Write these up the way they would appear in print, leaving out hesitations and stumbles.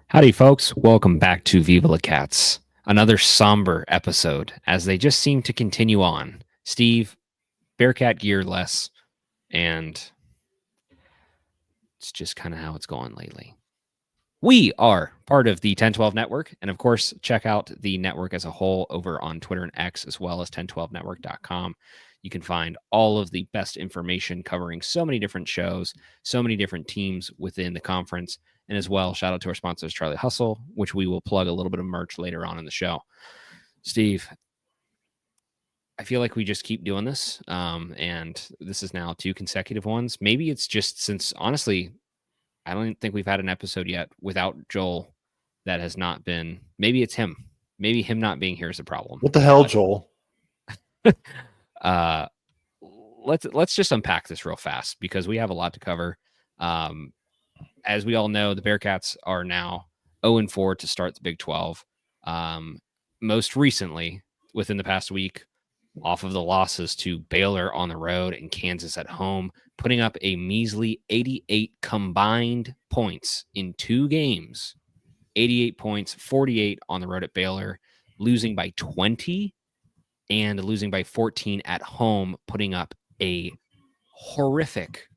Howdy, folks. Welcome back to Viva La Cats. Another somber episode as they just seem to continue on. Steve, Bearcat gear less, and it's just kind of how it's going lately. We are part of the 1012 network, and of course, check out the network as a whole over on Twitter and X, as well as 1012network.com. You can find all of the best information covering so many different shows, so many different teams within the conference. And as well, shout out to our sponsors, Charlie Hustle, which we will plug a little bit of merch later on in the show. Steve, I feel like we just keep doing this. And this is now 2 consecutive ones. Maybe it's just since, honestly, I don't think we've had an episode yet without Joel that has not been. Maybe it's him. Maybe him not being here is a problem. What the hell, Joel? Uh, let's just unpack this real fast because we have a lot to cover. As we all know, the Bearcats are now 0-4 to start the Big 12. Most recently, within the past week, off of the losses to Baylor on the road and Kansas at home, putting up a measly 88 combined points in 2 games. 88 points, 48 on the road at Baylor, losing by 20 and losing by 14 at home, putting up a horrific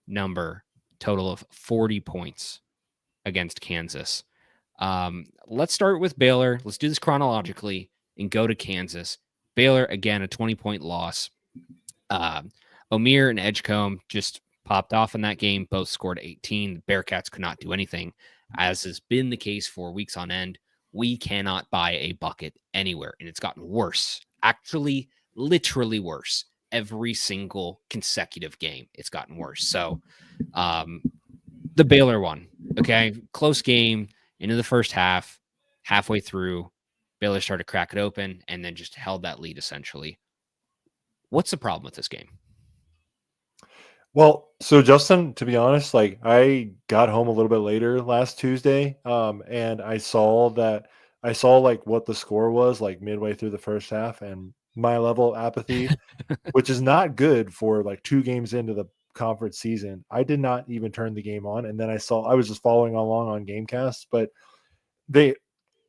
number, total of 40 points against Kansas. Let's start with Baylor. Let's do this chronologically and go to Kansas. Baylor, again, a 20-point loss. O'Meara and Edgecombe just popped off in that game. Both scored 18. The Bearcats could not do anything, as has been the case for weeks on end. We cannot buy a bucket anywhere, and it's gotten worse. Actually, literally worse. Every single consecutive game, it's gotten worse. So, the Baylor one, okay? Close game into the first half, halfway through, Baylor started to crack it open and then just held that lead essentially. What's the problem with this game? Well, so Justin, to be honest, like I got home a little bit later last Tuesday, and I saw like what the score was like midway through the first half, and my level of apathy, which is not good for like 2 games into the conference season. I did not even turn the game on, and then I was just following along on Gamecast, but they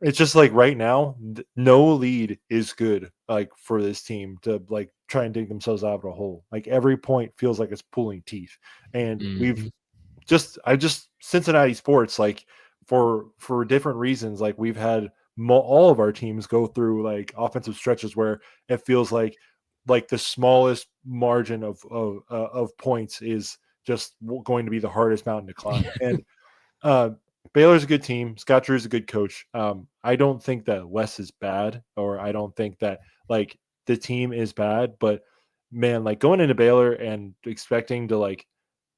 it's just like right now no lead is good like for this team to like try and dig themselves out of a hole. Like every point feels like it's pulling teeth, and Mm-hmm. I just Cincinnati sports, like for different reasons, like we've had all of our teams go through like offensive stretches where it feels like the smallest margin of points is just going to be the hardest mountain to climb. And uh, Baylor's a good team. Scott Drew's a good coach. I don't think that Wes is bad, or I don't think that like the team is bad. But man, like going into Baylor and expecting to like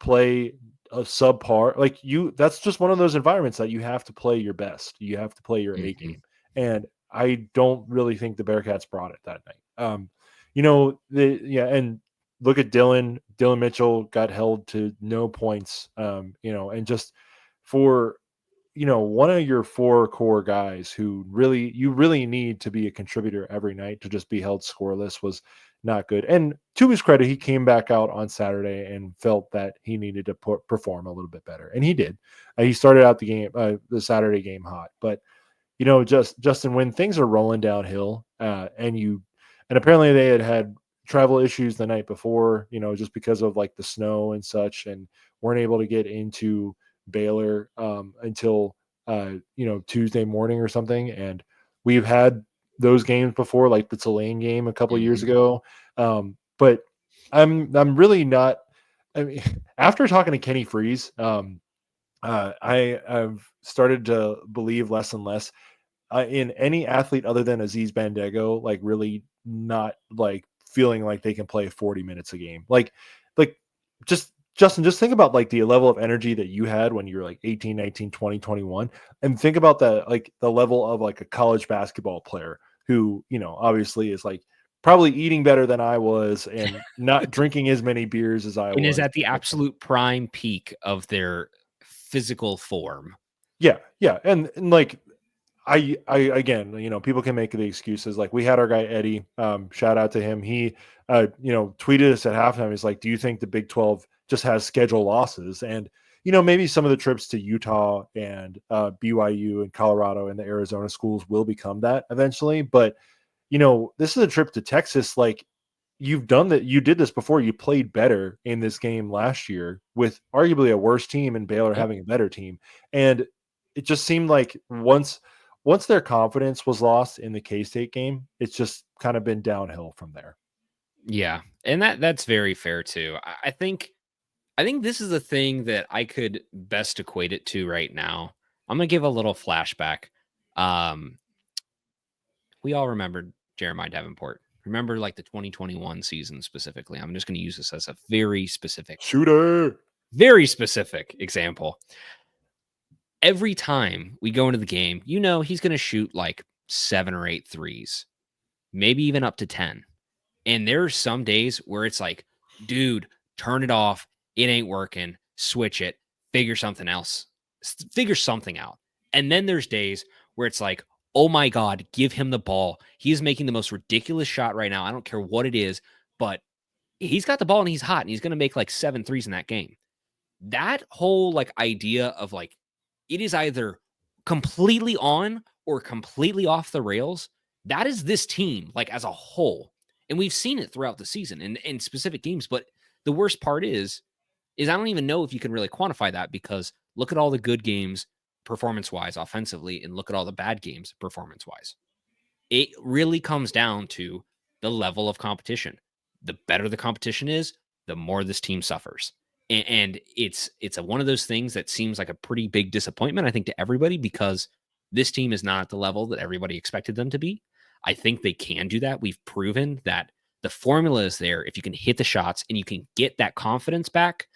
play a subpar, like that's just one of those environments that you have to play your best. You have to play your A Mm-hmm. game, and I don't really think the Bearcats brought it that night. And look at Dylan. Dylan Mitchell got held to no points. And just for one of your 4 core guys who you really need to be a contributor every night to just be held scoreless was not good. And to his credit, he came back out on Saturday and felt that he needed to perform a little bit better, and he did. He started out the Saturday game hot, but Justin, when things are rolling downhill, and apparently they had travel issues the night before, just because of like the snow and such, and weren't able to get into Baylor until Tuesday morning or something. And we've had those games before, like the Tulane game a couple of years Mm-hmm. ago. But I'm really not. I mean, after talking to Kenny Freeze, I've started to believe less and less in any athlete other than Aziz Bandego, like really not like feeling like they can play 40 minutes a game. Like just Justin, just think about like the level of energy that you had when you were like 18, 19, 20, 21, and think about the level of like a college basketball player who, obviously is like probably eating better than I was and not drinking as many beers as I And is was. at the absolute prime peak of their physical form. Yeah, yeah. And like I again, people can make the excuses. Like we had our guy Eddie, shout out to him. He, tweeted us at halftime. He's like, "Do you think the Big 12 just has schedule losses?" And maybe some of the trips to Utah and BYU and Colorado and the Arizona schools will become that eventually. But, this is a trip to Texas. Like, you've done that. You did this before. You played better in this game last year with arguably a worse team and Baylor Yep. having a better team. And it just seemed like once their confidence was lost in the K-State game, it's just kind of been downhill from there. Yeah, and that's very fair too. I think this is the thing that I could best equate it to right now. I'm gonna give a little flashback. Um, we all remembered Jeremiah Davenport. Remember, like the 2021 season specifically. I'm just gonna use this as a Shooter. very specific example. Every time we go into the game, he's gonna shoot like 7 or 8 threes, maybe even up to 10. And there's some days where it's like, dude, turn it off. It ain't working. Switch it. Figure something else. Figure something out. And then there's days where it's like, oh my God, give him the ball. He is making the most ridiculous shot right now. I don't care what it is, but he's got the ball and he's hot and he's going to make like 7 threes in that game. That whole like idea of like, it is either completely on or completely off the rails. That is this team, like as a whole. And we've seen it throughout the season and in specific games. But the worst part is I don't even know if you can really quantify that because look at all the good games performance wise offensively and look at all the bad games performance wise. It really comes down to the level of competition. The better the competition is, the more this team suffers. And it's one of those things that seems like a pretty big disappointment, I think, to everybody because this team is not at the level that everybody expected them to be. I think they can do that. We've proven that the formula is there. If you can hit the shots and you can get that confidence back,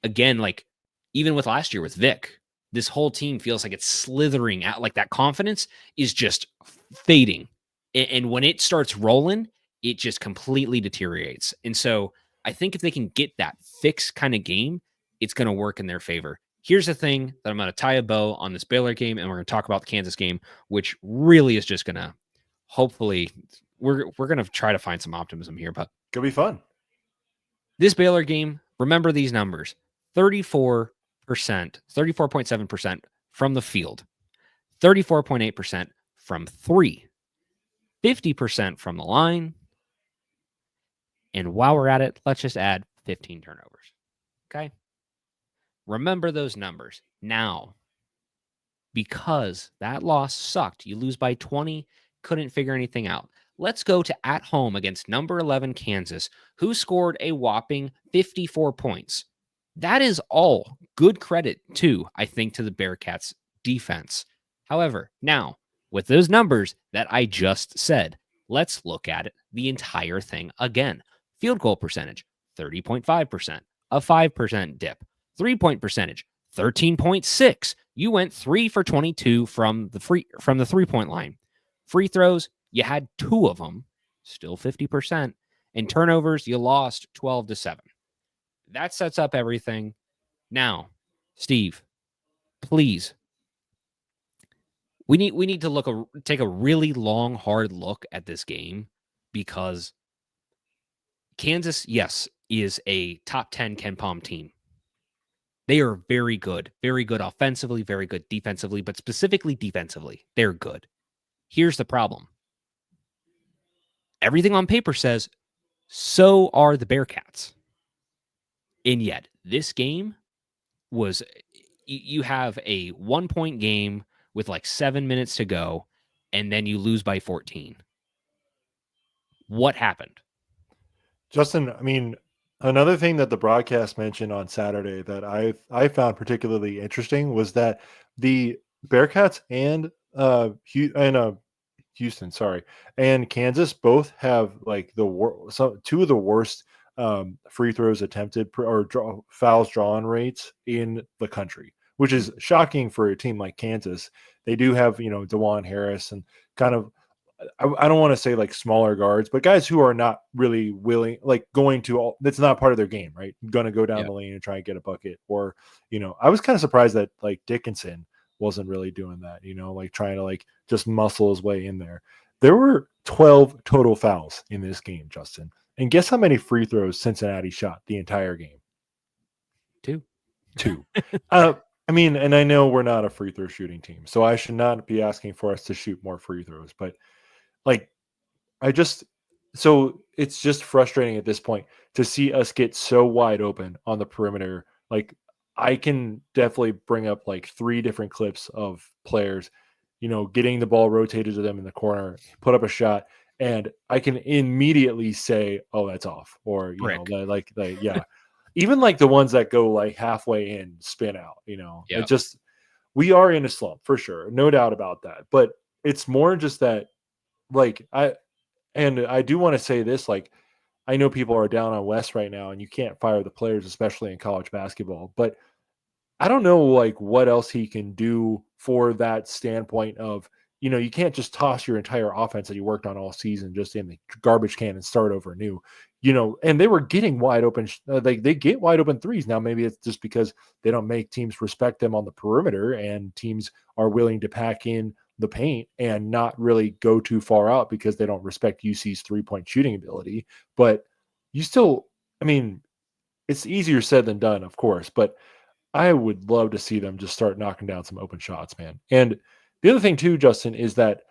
again, like even with last year with Vic, this whole team feels like it's slithering out. Like that confidence is just fading. And when it starts rolling, it just completely deteriorates. And so I think if they can get that fixed kind of game, it's going to work in their favor. Here's the thing that I'm going to tie a bow on this Baylor game, and we're going to talk about the Kansas game, which really is just going to hopefully we're going to try to find some optimism here. But Could be fun. this Baylor game, remember these numbers: 34%, 34.7% from the field, 34.8% from three, 50% from the line. And while we're at it, let's just add 15 turnovers. Okay. Remember those numbers. Now, because that loss sucked, you lose by 20, couldn't figure anything out. Let's go to at home against number 11 Kansas, who scored a whopping 54 points. That is all good credit too, I think, to the Bearcats defense. However, now with those numbers that I just said, let's look at it, the entire thing again. Field goal percentage, 30.5%, a 5% dip. 3-point percentage, 13.6. You went 3 for 22 from the 3-point line. Free throws, you had 2 of them, still 50%. And turnovers, you lost 12-7. That sets up everything. Now, Steve, please, we need to take a really long, hard look at this game because Kansas, yes, is a top 10 Ken Palm team. They are very good offensively, very good defensively, but specifically defensively, they're good. Here's the problem. Everything on paper says so are the Bearcats. And yet, this game was, you have a 1-point game with like 7 minutes to go, and then you lose by 14. What happened? Justin, I mean, another thing that the broadcast mentioned on Saturday that I found particularly interesting was that the Bearcats and Houston, sorry, and Kansas both have like so two of the worst free throws attempted fouls drawn rates in the country, which is shocking for a team like Kansas. They do have DeJuan Harris and kind of I don't want to say like smaller guards, but guys who are not really willing, like going to all that's not part of their game, right? Going to go down Yeah. the lane and try and get a bucket. Or, I was kind of surprised that like Dickinson wasn't really doing that, like trying to like just muscle his way in there. There were 12 total fouls in this game, Justin. And guess how many free throws Cincinnati shot the entire game? 2. 2. Uh, I mean, and I know we're not a free throw shooting team, so I should not be asking for us to shoot more free throws, but, like, I just so it's just frustrating at this point to see us get so wide open on the perimeter. Like, I can definitely bring up like 3 different clips of players, getting the ball rotated to them in the corner, put up a shot, and I can immediately say, "Oh, that's off," or Brick. yeah, even like the ones that go like halfway in, spin out. It Yeah. just we are in a slump for sure, no doubt about that. But it's more just that like I do want to say this, like, I know people are down on West right now, and you can't fire the players, especially in college basketball. But I don't know, like, what else he can do for that standpoint of, you can't just toss your entire offense that you worked on all season just in the garbage can and start over new, and they were getting wide open, like they get wide open threes. Now, maybe it's just because they don't make teams respect them on the perimeter and teams are willing to pack in the paint and not really go too far out because they don't respect UC's 3-point shooting ability. But you still, I mean, it's easier said than done, of course, but I would love to see them just start knocking down some open shots, man. And the other thing too, Justin, is that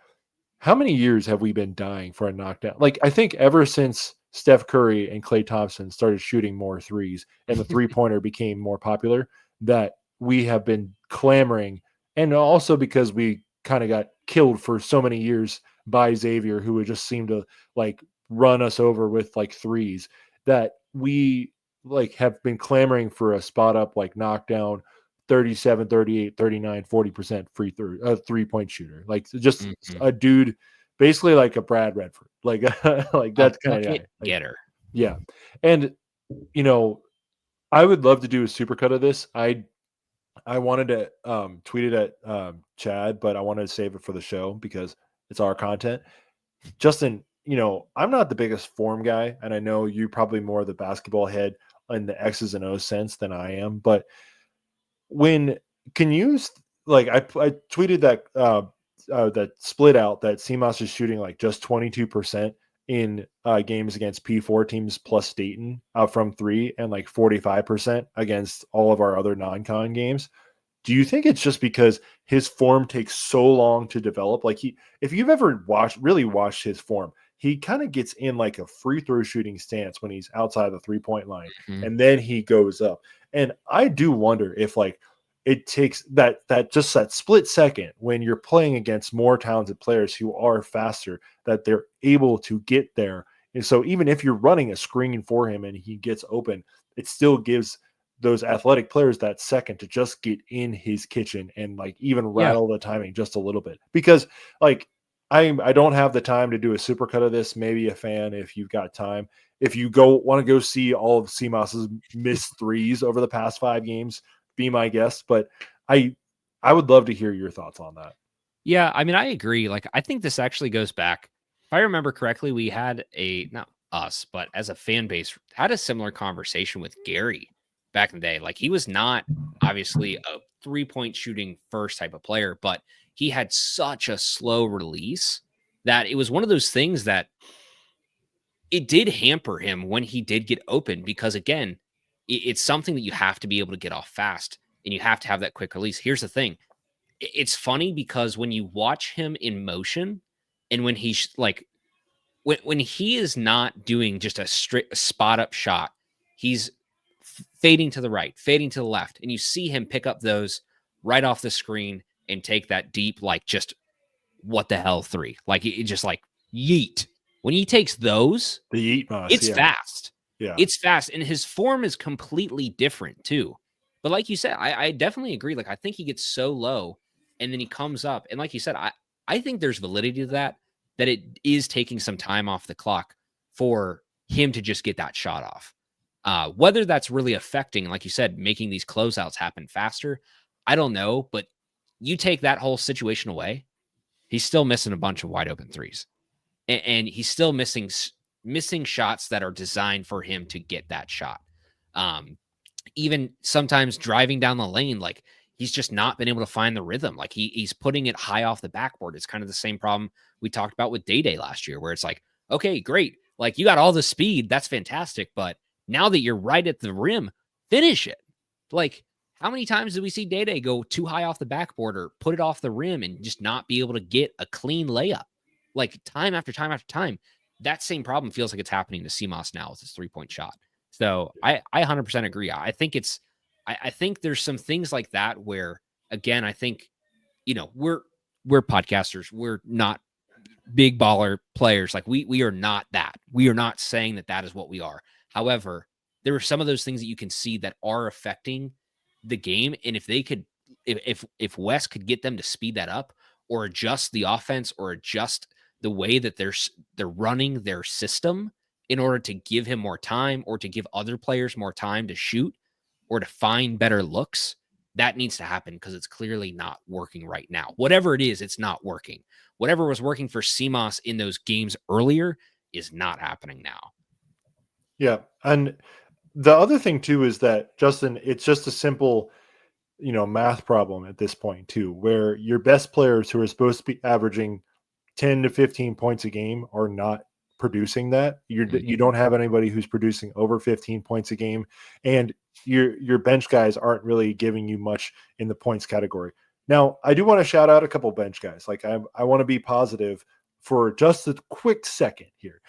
how many years have we been dying for a knockdown? Like, I think ever since Steph Curry and Klay Thompson started shooting more threes and the three-pointer became more popular, that we have been clamoring. And also because we kind of got killed for so many years by Xavier, who would just seem to like run us over with like threes, that we like have been clamoring for a spot up like knockdown 37, 38, 39, 40% free throw, 3-point shooter. Like, just Mhm. a dude, basically like a Brad Redford. Like, like A that's kind of bucket guy. Like, getter. yeah. And you know, I would love to do a supercut of this. I wanted to tweet it at Chad, but I wanted to save it for the show because it's our content. Justin, I'm not the biggest form guy, and I know you probably more the basketball head in the X's and O's sense than I am, but when can you like I tweeted that that split out that CMOS is shooting like just 22% in games against P4 teams plus Dayton from 3 and like 45% against all of our other non-con games. Do you think it's just because his form takes so long to develop? Like, if you've ever really watched his form, he kind of gets in like a free throw shooting stance when he's outside the 3-point line, Mhm. and then he goes up. And I do wonder if like it takes that split second when you're playing against more talented players who are faster, that they're able to get there. And so even if you're running a screen for him and he gets open, it still gives those athletic players that second to just get in his kitchen and like even Yeah. rattle the timing just a little bit. Because like I don't have the time to do a supercut of this. Maybe a fan, if you've got time, if you want to go see all of CMOS's missed threes over the past 5 games, be my guest. But I I would love to hear your thoughts on that. Yeah, I mean, I agree. Like, I think this actually goes back. If I remember correctly, we had not us, but as a fan base, had a similar conversation with Gary back in the day. Like, he was not obviously a 3-point shooting first type of player, but he had such a slow release that it was one of those things that it did hamper him when he did get open because, again, it's something that you have to be able to get off fast and you have to have that quick release. Here's the thing, it's funny because when you watch him in motion and when he's like when he is not doing just a straight spot up shot, he's fading to the right, fading to the left, and you see him pick up those right off the screen and take that deep, like, just what the hell three, like it just like yeet. When he takes those, The Eat Moss, it's yeah, fast. yeah. It's fast, and his form is completely different too. But like you said, I definitely agree. Like, I think he gets so low, and then he comes up, and like you said, I think there's validity to that. That it is taking some time off the clock for him to just get that shot off. Whether that's really affecting, like you said, making these closeouts happen faster, I don't know. But you take that whole situation away, he's still missing a bunch of wide open threes and he's still missing shots that are designed for him to get that shot. Um, Even sometimes driving down the lane, like he's just not been able to find the rhythm. Like he's putting it high off the backboard. It's kind of the same problem we talked about with Day Day last year, where it's like, okay, great, like you got all the speed, that's fantastic, but now that you're right at the rim, finish it. Like How many times did we see Day go too high off the backboard or put it off the rim and just not be able to get a clean layup? Like time after time after time. That same problem feels like it's happening to CMOS now with his 3-point shot. So I 100% agree. I think there's some things like that where, again, I think, we're podcasters. We're not big baller players. Like we are not that. We are not saying that is what we are. However, there are some of those things that you can see that are affecting the game, and if they could, if Wes could get them to speed that up or adjust the offense or adjust the way that they're running their system in order to give him more time or to give other players more time to shoot or to find better looks, that needs to happen because it's clearly not working right now. Whatever it is, it's not working. Whatever was working for CMOS in those games earlier is not happening now. Yeah. And the other thing too is that, Justin, it's just a simple, math problem at this point too, where your best players who are supposed to be averaging 10 to 15 points a game are not producing that. You don't have anybody who's producing over 15 points a game, and your bench guys aren't really giving you much in the points category. Now, I do want to shout out a couple bench guys. Like I want to be positive for just a quick second here.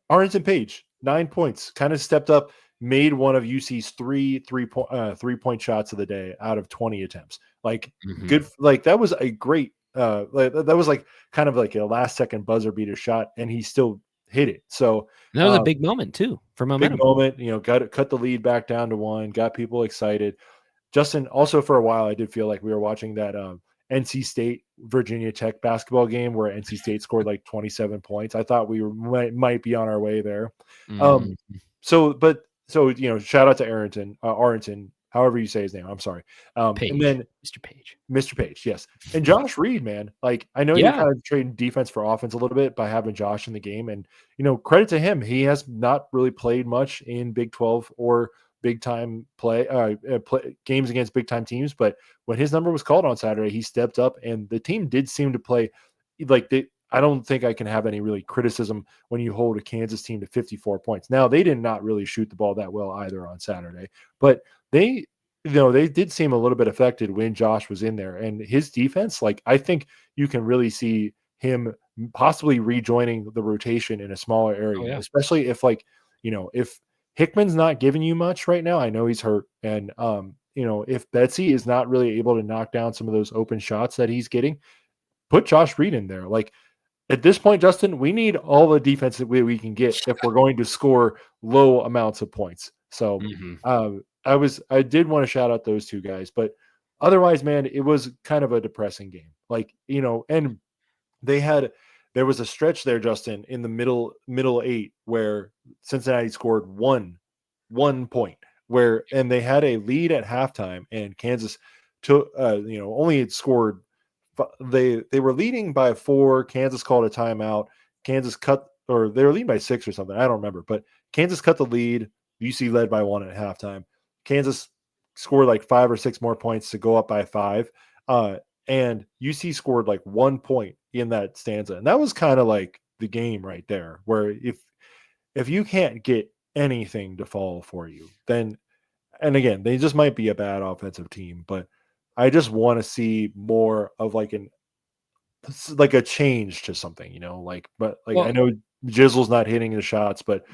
Arlington Page, 9 points, kind of stepped up, made one of UC's three-point shots of the day out of 20 attempts. Like good, like that was a great that was like kind of like a last second buzzer beater shot, and he still hit it. So that was a big moment too for momentum. Big moment, cut the lead back down to 1, got people excited. Justin, also for a while, I did feel like we were watching that NC State Virginia Tech basketball game where NC State scored like 27 points. I thought we might be on our way there. So shout out to Arrington, however you say his name. I'm sorry. Page, and then Mr. Page, yes. And Josh Reed, man, like I know you're kind of trading defense for offense a little bit by having Josh in the game, and credit to him, he has not really played much in Big 12 or big time play games against big time teams, but when his number was called on Saturday, he stepped up, and the team did seem to play like I don't think I can have any really criticism when you hold a Kansas team to 54 points. Now, they did not really shoot the ball that well either on Saturday, but they did seem a little bit affected when Josh was in there, and his defense, like I think you can really see him possibly rejoining the rotation in a smaller area, especially if if Hickman's not giving you much right now. I know he's hurt, and if Betsy is not really able to knock down some of those open shots that he's getting, put Josh Reed in there. Like at this point, Justin, we need all the defense that we can get if we're going to score low amounts of points. So I did want to shout out those two guys, but otherwise, man, it was kind of a depressing game. Like, and there was a stretch there, Justin, in the middle 8 where Cincinnati scored one point and they had a lead at halftime, and Kansas took only had scored. They were leading by 4. Kansas called a timeout. Kansas they were leading by 6 or something. I don't remember, but Kansas cut the lead. UC led by 1 at halftime. Kansas scored like 5 or 6 more points to go up by 5. And UC scored like 1 point in that stanza. And that was kind of like the game right there, where if you can't get anything to fall for you, then, and again, they just might be a bad offensive team, but I just want to see more of like a change to something, I know Jizzle's not hitting the shots, but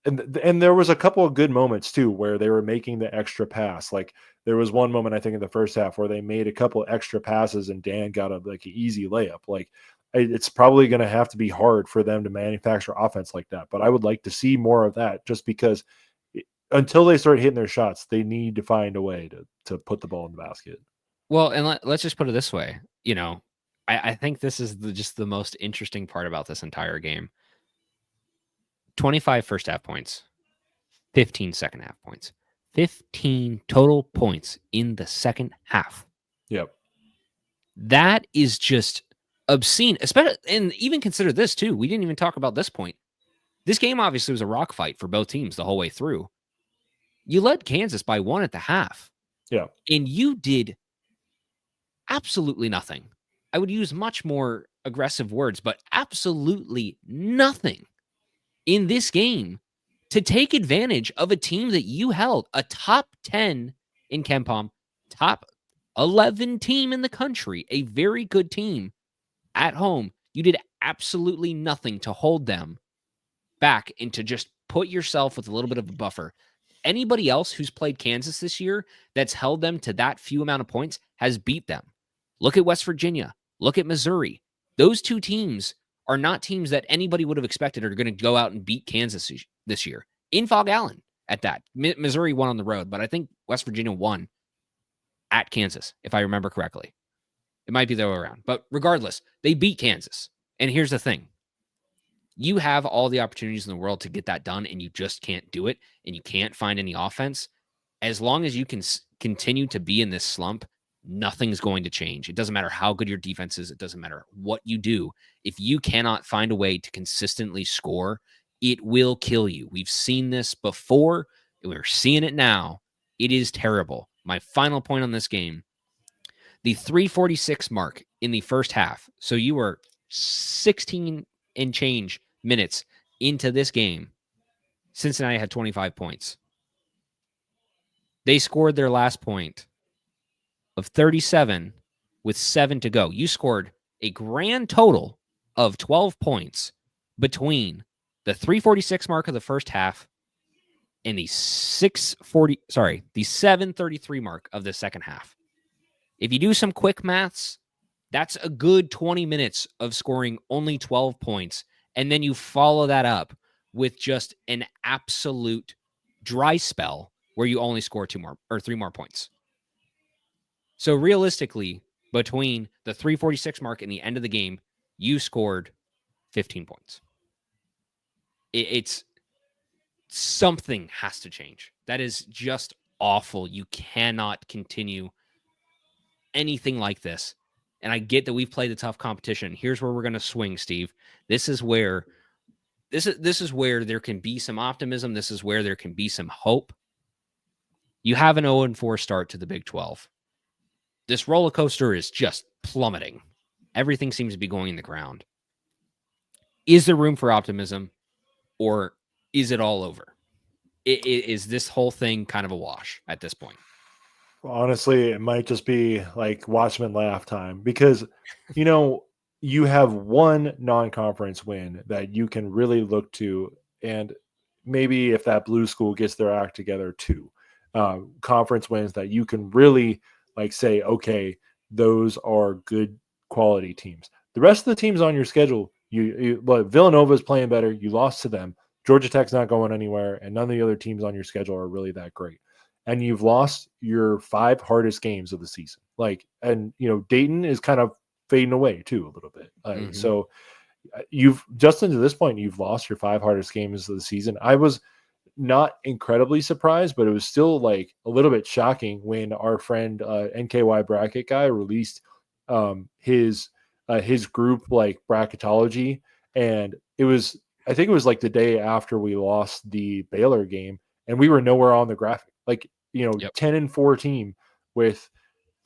and there was a couple of good moments too where they were making the extra pass. Like there was one moment I think in the first half where they made a couple of extra passes and Dan got an easy layup. Like it's probably going to have to be hard for them to manufacture offense like that, but I would like to see more of that, just because until they start hitting their shots, they need to find a way to put the ball in the basket. Well, and let's just put it this way. I think this is just the most interesting part about this entire game. 25 first half points, 15 second half points, 15 total points in the second half. Yep. That is just obscene, especially, and even consider this too. We didn't even talk about this point. This game obviously was a rock fight for both teams the whole way through. You led Kansas by 1 at the half. Yeah. And you did absolutely nothing. I would use much more aggressive words, but absolutely nothing in this game to take advantage of a team that you held, a top 10 in KenPom, top 11 team in the country, a very good team at home. You did absolutely nothing to hold them back and to just put yourself with a little bit of a buffer. Anybody else who's played Kansas this year that's held them to that few amount of points has beat them. Look at West Virginia. Look at Missouri. Those two teams are not teams that anybody would have expected are going to go out and beat Kansas this year in Fog Allen at that. Missouri won on the road, but I think West Virginia won at Kansas, if I remember correctly. It might be the other way around. But regardless, they beat Kansas. And here's the thing. You have all the opportunities in the world to get that done, and you just can't do it, and you can't find any offense. As long as you can continue to be in this slump, nothing's going to change. It doesn't matter how good your defense is. It doesn't matter what you do. If you cannot find a way to consistently score, it will kill you. We've seen this before, and we're seeing it now. It is terrible. My final point on this game, the 346 mark in the first half. So you were 16 and change minutes into this game. Cincinnati had 25 points. They scored their last point of 37 with 7 to go. You scored a grand total of 12 points between the 346 mark of the first half and the 733 mark of the second half. If you do some quick maths, that's a good 20 minutes of scoring only 12 points. And then you follow that up with just an absolute dry spell where you only score 3 more points. So realistically, between the 346 mark and the end of the game, you scored 15 points. It's something has to change. That is just awful. You cannot continue anything like this. And I get that we've played a tough competition. Here's where we're going to swing, Steve. This is where there can be some optimism. This is where there can be some hope. You have an 0-4 start to the Big 12. This roller coaster is just plummeting. Everything seems to be going in the ground. Is there room for optimism, or is it all over? Is this whole thing kind of a wash at this point? Honestly, it might just be like Watchmen laugh time because, you have one non-conference win that you can really look to, and maybe if that blue school gets their act together, too, conference wins that you can really say, okay, those are good quality teams. The rest of the teams on your schedule, but Villanova is playing better. You lost to them. Georgia Tech's not going anywhere, and none of the other teams on your schedule are really that great. And you've lost your 5 hardest games of the season. Dayton is kind of fading away too a little bit. So you've just into this point, you've lost your 5 hardest games of the season. I was not incredibly surprised, but it was still a little bit shocking when our friend NKY Bracket Guy released his group bracketology, and I think it was the day after we lost the Baylor game, and we were nowhere on the graphic. 10-4 team with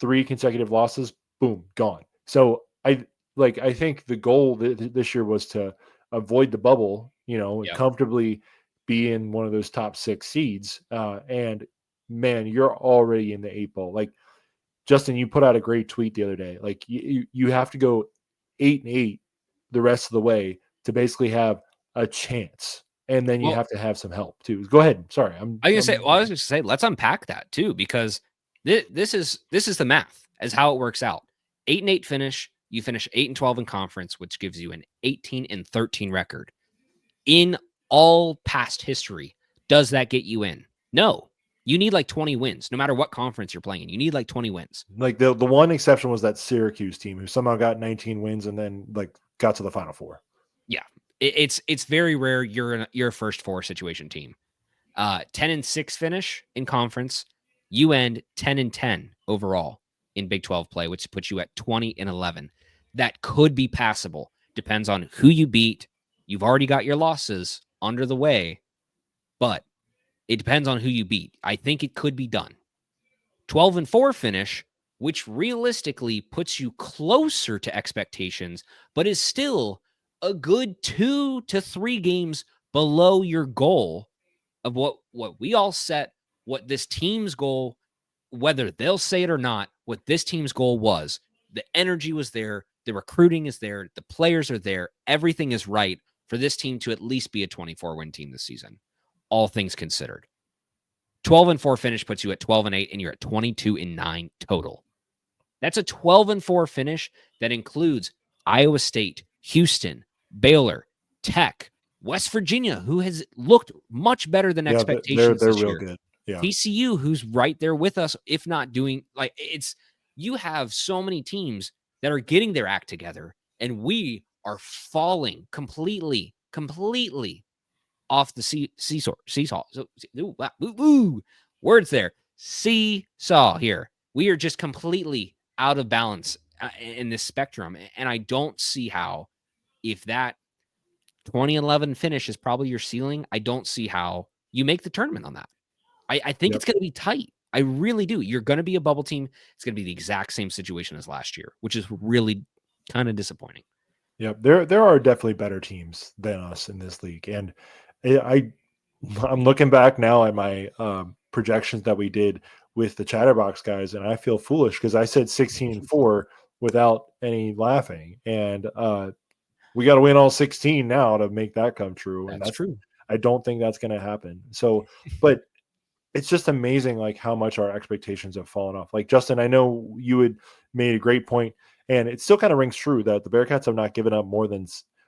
3 consecutive losses, boom, gone. So I think the goal this year was to avoid the bubble, comfortably be in one of those top 6 seeds. And man, you're already in the 8 ball. Justin, you put out a great tweet the other day. You have to go 8-8 the rest of the way to basically have a chance. And then you have to have some help too. Go ahead. Sorry. I was going to say, let's unpack that too, because this is the math as how it works out. 8-8 finish. You finish 8-12 in conference, which gives you an 18-13 record. In all past history, does that get you in? No. You need 20 wins, no matter what conference you're playing in. You need 20 wins. The one exception was that Syracuse team who somehow got 19 wins and then got to the Final Four. Yeah. It's very rare you're a first 4 situation team. 10-6 finish in conference. You end 10-10 overall in Big 12 play, which puts you at 20-11. That could be passable. Depends on who you beat. You've already got your losses under the way, but it depends on who you beat. I think it could be done. 12-4 finish, which realistically puts you closer to expectations, but is still a good 2 to 3 games below your goal of what we all set, what this team's goal whether they'll say it or not, what this team's goal was, the energy was there, the recruiting is there, the players are there, everything is right for this team to at least be a 24-win team this season, all things considered. 12-4 finish puts you at 12-8, and you're at 22-9 total. That's a 12-4 finish that includes Iowa State, Houston, Baylor, Tech, West Virginia, who has looked much better than expectations they're this real year. good. Yeah. TCU, who's right there with us, if not doing like it's. You have so many teams that are getting their act together, and we are falling completely off the seesaw. So, words there. Seesaw here. We are just completely out of balance in this spectrum. And I don't see how, if that 2011 finish is probably your ceiling, I don't see how you make the tournament on that. I think it's going to be tight. I really do. You're going to be a bubble team. It's going to be the exact same situation as last year, which is really kind of disappointing. Yeah, there are definitely better teams than us in this league, and I'm looking back now at my projections that we did with the Chatterbox guys, and I feel foolish because I said 16-4 without any laughing, and we got to win all 16 now to make that come true, and That's true. I don't think that's going to happen. So, but it's just amazing, like how much our expectations have fallen off. Like Justin, I know you had made a great point, and it still kind of rings true that the Bearcats have not given up more than.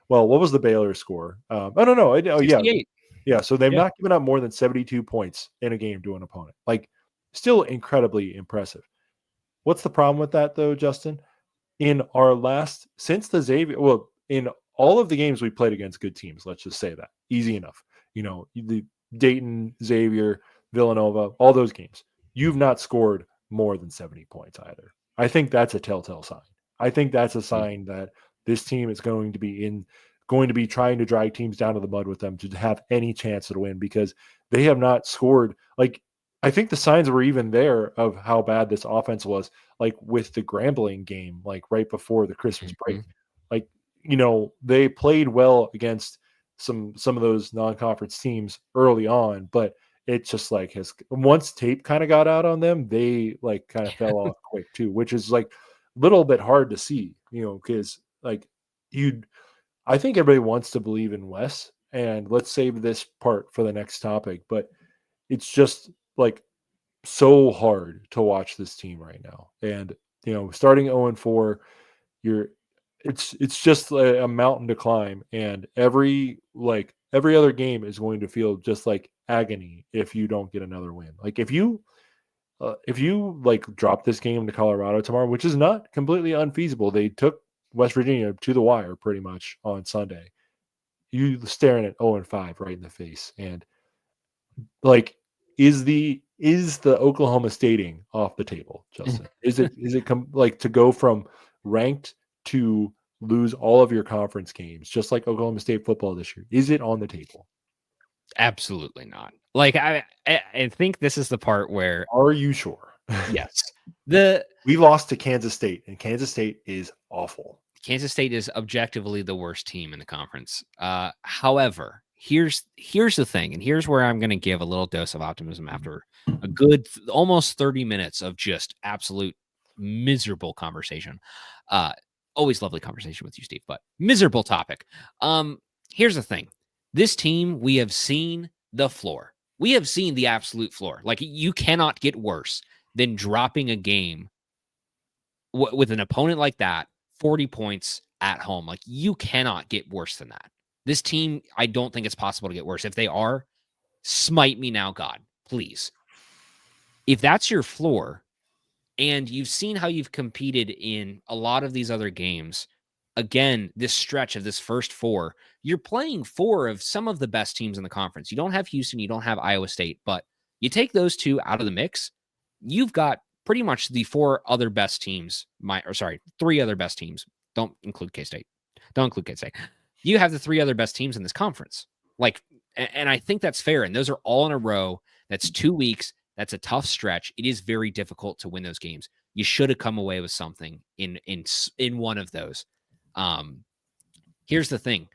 Well, what was the Baylor score? Oh no, oh yeah, 68. yeah. So they've Yeah. not given up more than 72 points in a game to an opponent. Like, still incredibly impressive. What's the problem with that though, Justin? In our last since the Xavier, well, in all of the games we played against good teams, let's just say that easy enough. You know, the Dayton, Xavier, Villanova, all those games, you've not scored more than 70 points either. I think that's a telltale sign. I think that's a sign that this team is going to be trying to drag teams down to the mud with them to have any chance to win, because they have not scored. Like, I think the signs were even there of how bad this offense was, like with the Grambling game, like right before the Christmas break. Like, you know, they played well against some of those non-conference teams early on, but it's just like has once tape kind of got out on them, they like kind of fell off quick too, which is like a little bit hard to see, you know, because like I think everybody wants to believe in Wes, and let's save this part for the next topic, but it's just like so hard to watch this team right now. And you know, starting 0-4, you're it's just a mountain to climb, and every other game is going to feel just like agony if you don't get another win. Like if you like drop this game to Colorado tomorrow, which is not completely unfeasible. They took West Virginia to the wire pretty much on Sunday. You staring at 0-5 right in the face, and like is the Oklahoma Stating off the table, Justin? Is it like to go from ranked to lose all of your conference games, just like Oklahoma State football this year? Is it on the table? Absolutely not. Like I think this is the part where Are you sure? yes. We lost to Kansas State, and Kansas State is awful. Kansas State is objectively the worst team in the conference. However, here's the thing, and here's where I'm going to give a little dose of optimism after a good almost 30 minutes of just absolute miserable conversation. Always lovely conversation with you, Steve, but miserable topic. Here's the thing. This team, we have seen the floor. We have seen the absolute floor. Like, you cannot get worse than dropping a game with an opponent like that, 40 points at home. Like, you cannot get worse than that. This team, I don't think it's possible to get worse. If they are, smite me now, God, please. If that's your floor, and you've seen how you've competed in a lot of these other games, again, this stretch of this first four, you're playing four of some of the best teams in the conference. You don't have Houston, you don't have Iowa State, but you take those two out of the mix, you've got pretty much the three other best teams. Don't include K-State. Don't include K-State. You have the three other best teams in this conference. Like, and I think that's fair. And those are all in a row. That's 2 weeks. That's a tough stretch. It is very difficult to win those games. You should have come away with something in one of those. Here's the thing.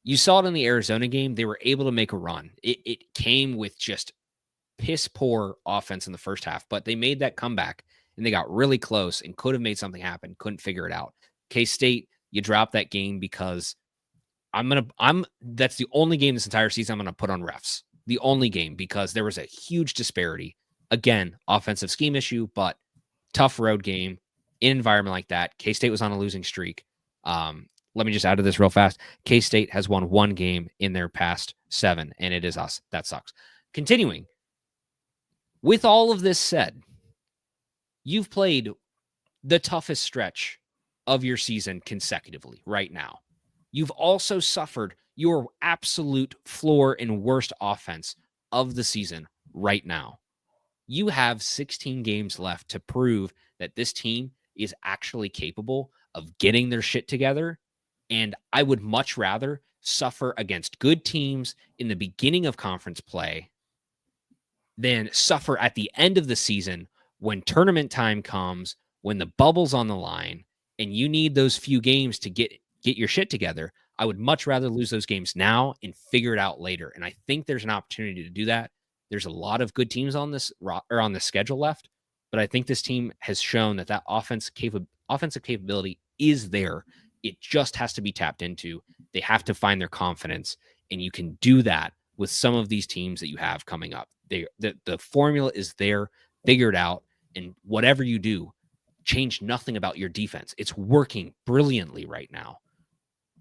You saw it in the Arizona game. They were able to make a run. It came with just piss poor offense in the first half, but they made that comeback and they got really close and could have made something happen, couldn't figure it out. K-State, you dropped that game because that's the only game this entire season I'm going to put on refs. The only game, because there was a huge disparity. Again, offensive scheme issue, but tough road game in an environment like that. K-State was on a losing streak. Let me just add to this real fast. K-State has won one game in their past 7, and it is us. That sucks. Continuing. With all of this said, you've played the toughest stretch of your season consecutively right now. You've also suffered your absolute floor and worst offense of the season right now. You have 16 games left to prove that this team is actually capable of getting their shit together. And I would much rather suffer against good teams in the beginning of conference play than suffer at the end of the season when tournament time comes, when the bubble's on the line, and you need those few games to get your shit together. I would much rather lose those games now and figure it out later. And I think there's an opportunity to do that. There's a lot of good teams on this or on the schedule left, but I think this team has shown that offensive capability is there. It just has to be tapped into. They have to find their confidence, and you can do that with some of these teams that you have coming up. The formula is there, figure it out, and whatever you do, change nothing about your defense. It's working brilliantly right now.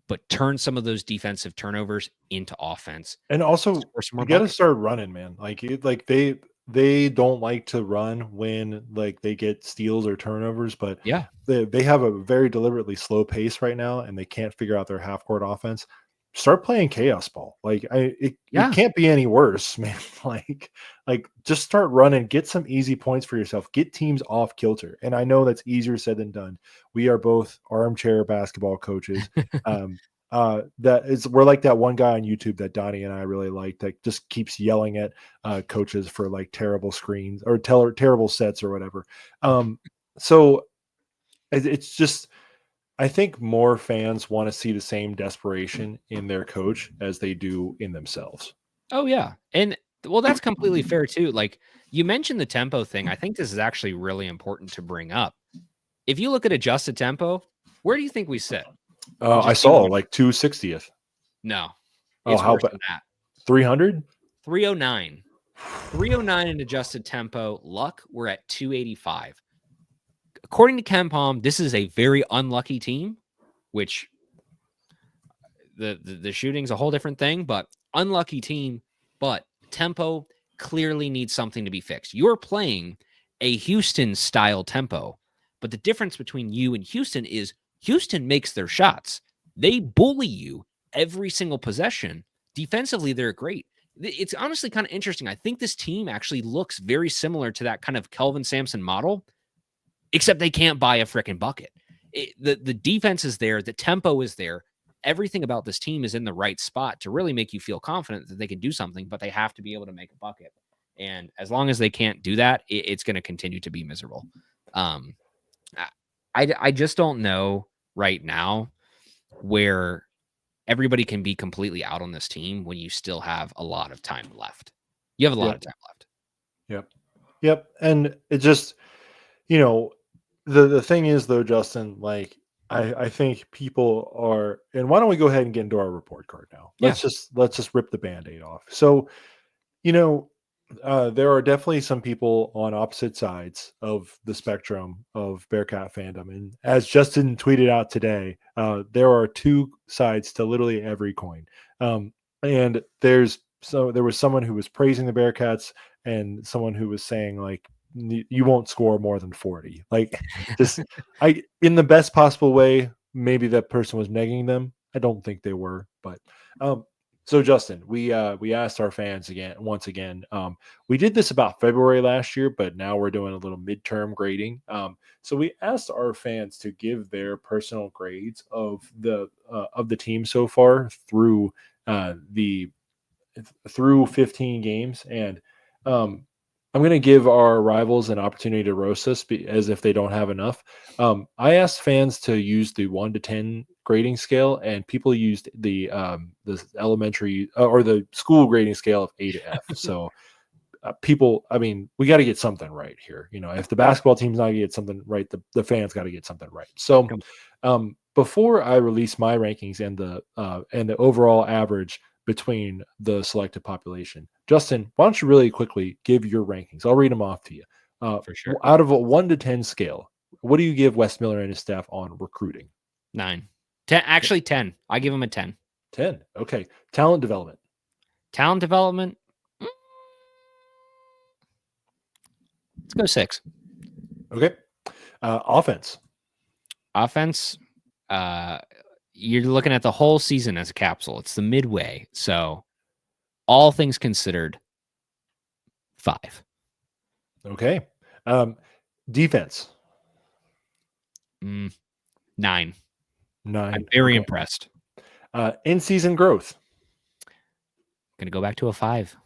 But turn some of those defensive turnovers into offense. And also, you got to start running, man. Like they don't like to run when like they get steals or turnovers, but yeah, they have a very deliberately slow pace right now, and they can't figure out their half court offense. Start playing chaos ball. Like it can't be any worse, man. like just start running, get some easy points for yourself, get teams off kilter. And I know that's easier said than done. We are both armchair basketball coaches. We're like that one guy on YouTube that Donnie and I really like that just keeps yelling at coaches for like terrible screens or terrible sets or whatever. So it's just, I think more fans want to see the same desperation in their coach as they do in themselves. Oh yeah. And well, that's completely fair too. Like you mentioned the tempo thing. I think this is actually really important to bring up. If you look at adjusted tempo, where do you think we sit? I saw like 260th. No. It's worse than that. 300? 309. 309 in adjusted tempo. Luck, we're at 285. According to KenPom, this is a very unlucky team, which the shooting's a whole different thing, but unlucky team. But tempo clearly needs something to be fixed. You're playing a Houston style tempo, but the difference between you and Houston is Houston makes their shots. They bully you every single possession. Defensively, they're great. It's honestly kind of interesting. I think this team actually looks very similar to that kind of Kelvin Sampson model, except they can't buy a freaking bucket. The defense is there. The tempo is there. Everything about this team is in the right spot to really make you feel confident that they can do something, but they have to be able to make a bucket. And as long as they can't do that, it's going to continue to be miserable. I just don't know right now where everybody can be completely out on this team when you still have a lot of time left. You have a lot of time left. Yep. And it just, the thing is though, Justin, like I think people are, and why don't we go ahead and get into our report card now? Let's just rip the Band-Aid off. So, there are definitely some people on opposite sides of the spectrum of Bearcat fandom. And as Justin tweeted out today, there are two sides to literally every coin. And there was someone who was praising the Bearcats and someone who was saying like, you won't score more than 40. Like just in the best possible way, maybe that person was negging them. I don't think they were, but so Justin, we asked our fans once again. We did this about February last year, but now we're doing a little midterm grading. So we asked our fans to give their personal grades of the team so far through 15 games, and I'm going to give our rivals an opportunity to roast us as if they don't have enough. I asked fans to use the 1 to 10 grading scale, and people used the elementary or the school grading scale of A to F. So people, I mean, we got to get something right here. If the basketball team's not going to get something right, the fans got to get something right. So, before I release my rankings and the overall average between the selected population, Justin, why don't you really quickly give your rankings? I'll read them off to you. For sure. Out of a 1 to 10 scale, what do you give Wes Miller and his staff on recruiting? 9. 10. Actually, 10. I give him a 10. 10. Okay. Talent development. Talent development. Let's go 6. Okay. Offense. Offense. You're looking at the whole season as a capsule. It's the midway. So, all things considered, 5. Okay. Defense. 9. 9. I'm very impressed. In-season growth. Going to go back to a 5.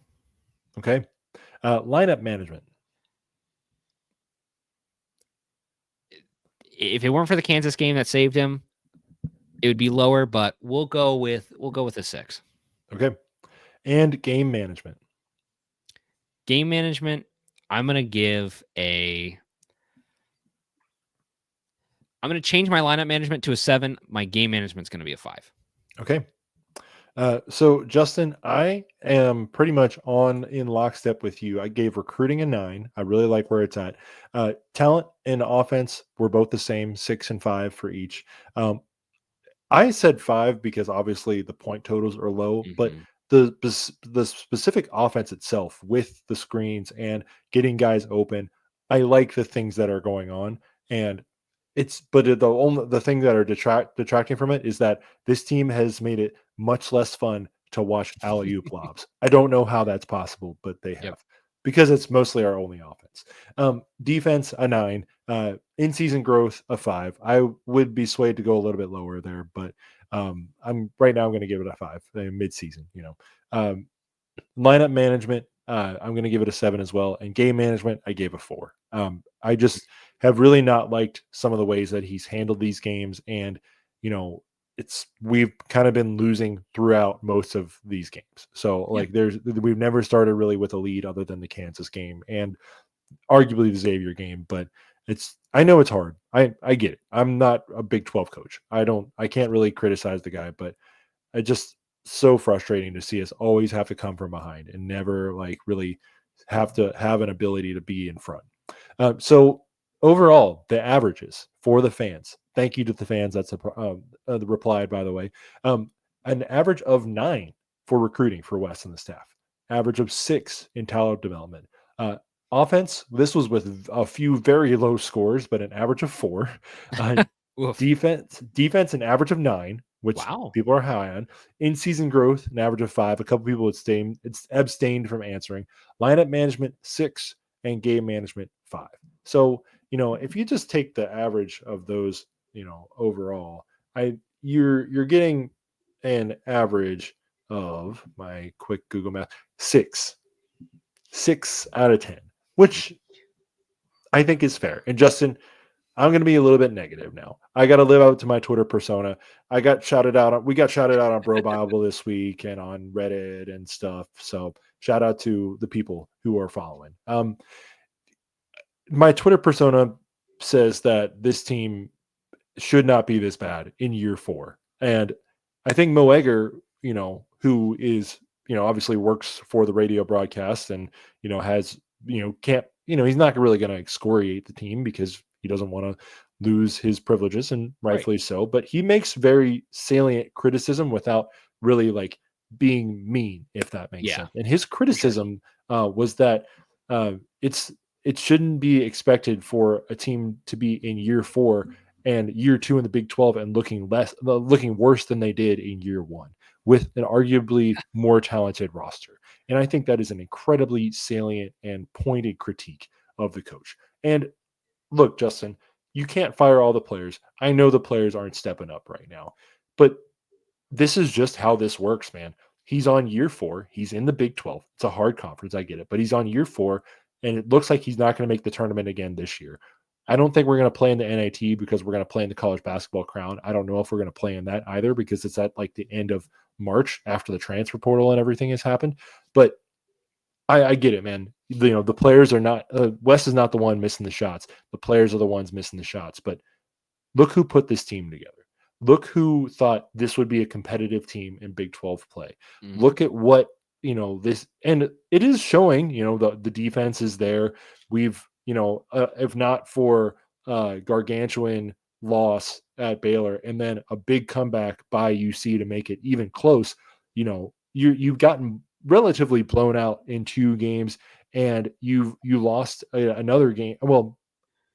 Okay. Lineup management. If it weren't for the Kansas game that saved him, it would be lower, but we'll go with a 6. Okay. And game management. Game management, I'm going to change my lineup management to a 7. My game management's going to be a 5. Okay. So Justin, I am pretty much in lockstep with you. I gave recruiting a 9. I really like where it's at. Talent and offense were both the same, 6 and 5 for each. I said 5 because obviously the point totals are low, but the specific offense itself with the screens and getting guys open, I like the things that are going on. And the thing that are detracting from it is that this team has made it much less fun to watch alley-oop lobs. I don't know how that's possible, but they have, because it's mostly our only offense. Defense a 9, in-season growth a 5. I would be swayed to go a little bit lower there, but I'm right now. I'm going to give it a 5. Mid-season, lineup management. I'm going to give it a 7 as well, and game management I gave a 4. I just have really not liked some of the ways that he's handled these games, and we've kind of been losing throughout most of these games. So we've never started really with a lead other than the Kansas game and arguably the Xavier game, but I know it's hard. I get it. I'm not a Big 12 coach. I can't really criticize the guy, but it just so frustrating to see us always have to come from behind and never really have to have an ability to be in front. So overall, the averages for the fans. Thank you to the fans. That's the reply, by the way. An average of 9 for recruiting for Wes and the staff. Average of 6 in talent development. Offense, this was with a few very low scores, but an average of 4. Defense, an average of 9, which people are high on. In-season growth, an average of 5. A couple people abstained from answering. Lineup management, 6, and game management, 5. So, if you just take the average of those, overall, you're getting an average of, my quick Google math, 6 out of 10, which I think is fair. And Justin, I'm going to be a little bit negative now. I got to live up to my Twitter persona. We got shouted out on Bro Bible this week and on Reddit and stuff. So shout out to the people who are following. My Twitter persona says that this team should not be this bad in year 4. And I think Mo Egger, who is, obviously works for the radio broadcast and, has, can't, he's not really going to excoriate the team because he doesn't want to lose his privileges, and rightfully so. But he makes very salient criticism without really being mean, if that makes sense. And his criticism was that it shouldn't be expected for a team to be in year 4 and year 2 in the Big 12 and looking worse than they did in year 1 with an arguably more talented roster. And I think that is an incredibly salient and pointed critique of the coach. And look, Justin, you can't fire all the players. I know the players aren't stepping up right now, but this is just how this works, man. He's on year 4. He's in the Big 12. It's a hard conference. I get it, but he's on year 4, and it looks like he's not going to make the tournament again this year. I don't think we're going to play in the NIT because we're going to play in the college basketball crown. I don't know if we're going to play in that either because it's at the end of March after the transfer portal and everything has happened. But I get it, man. the players are not. Wes is not the one missing the shots. The players are the ones missing the shots. But look who put this team together. Look who thought this would be a competitive team in Big 12 play. Mhm. Look at what, this, and it is showing, the defense is there. We've, if not for gargantuan loss at Baylor and then a big comeback by UC to make it even close, you've gotten relatively blown out in 2 games, and you lost another game. Well,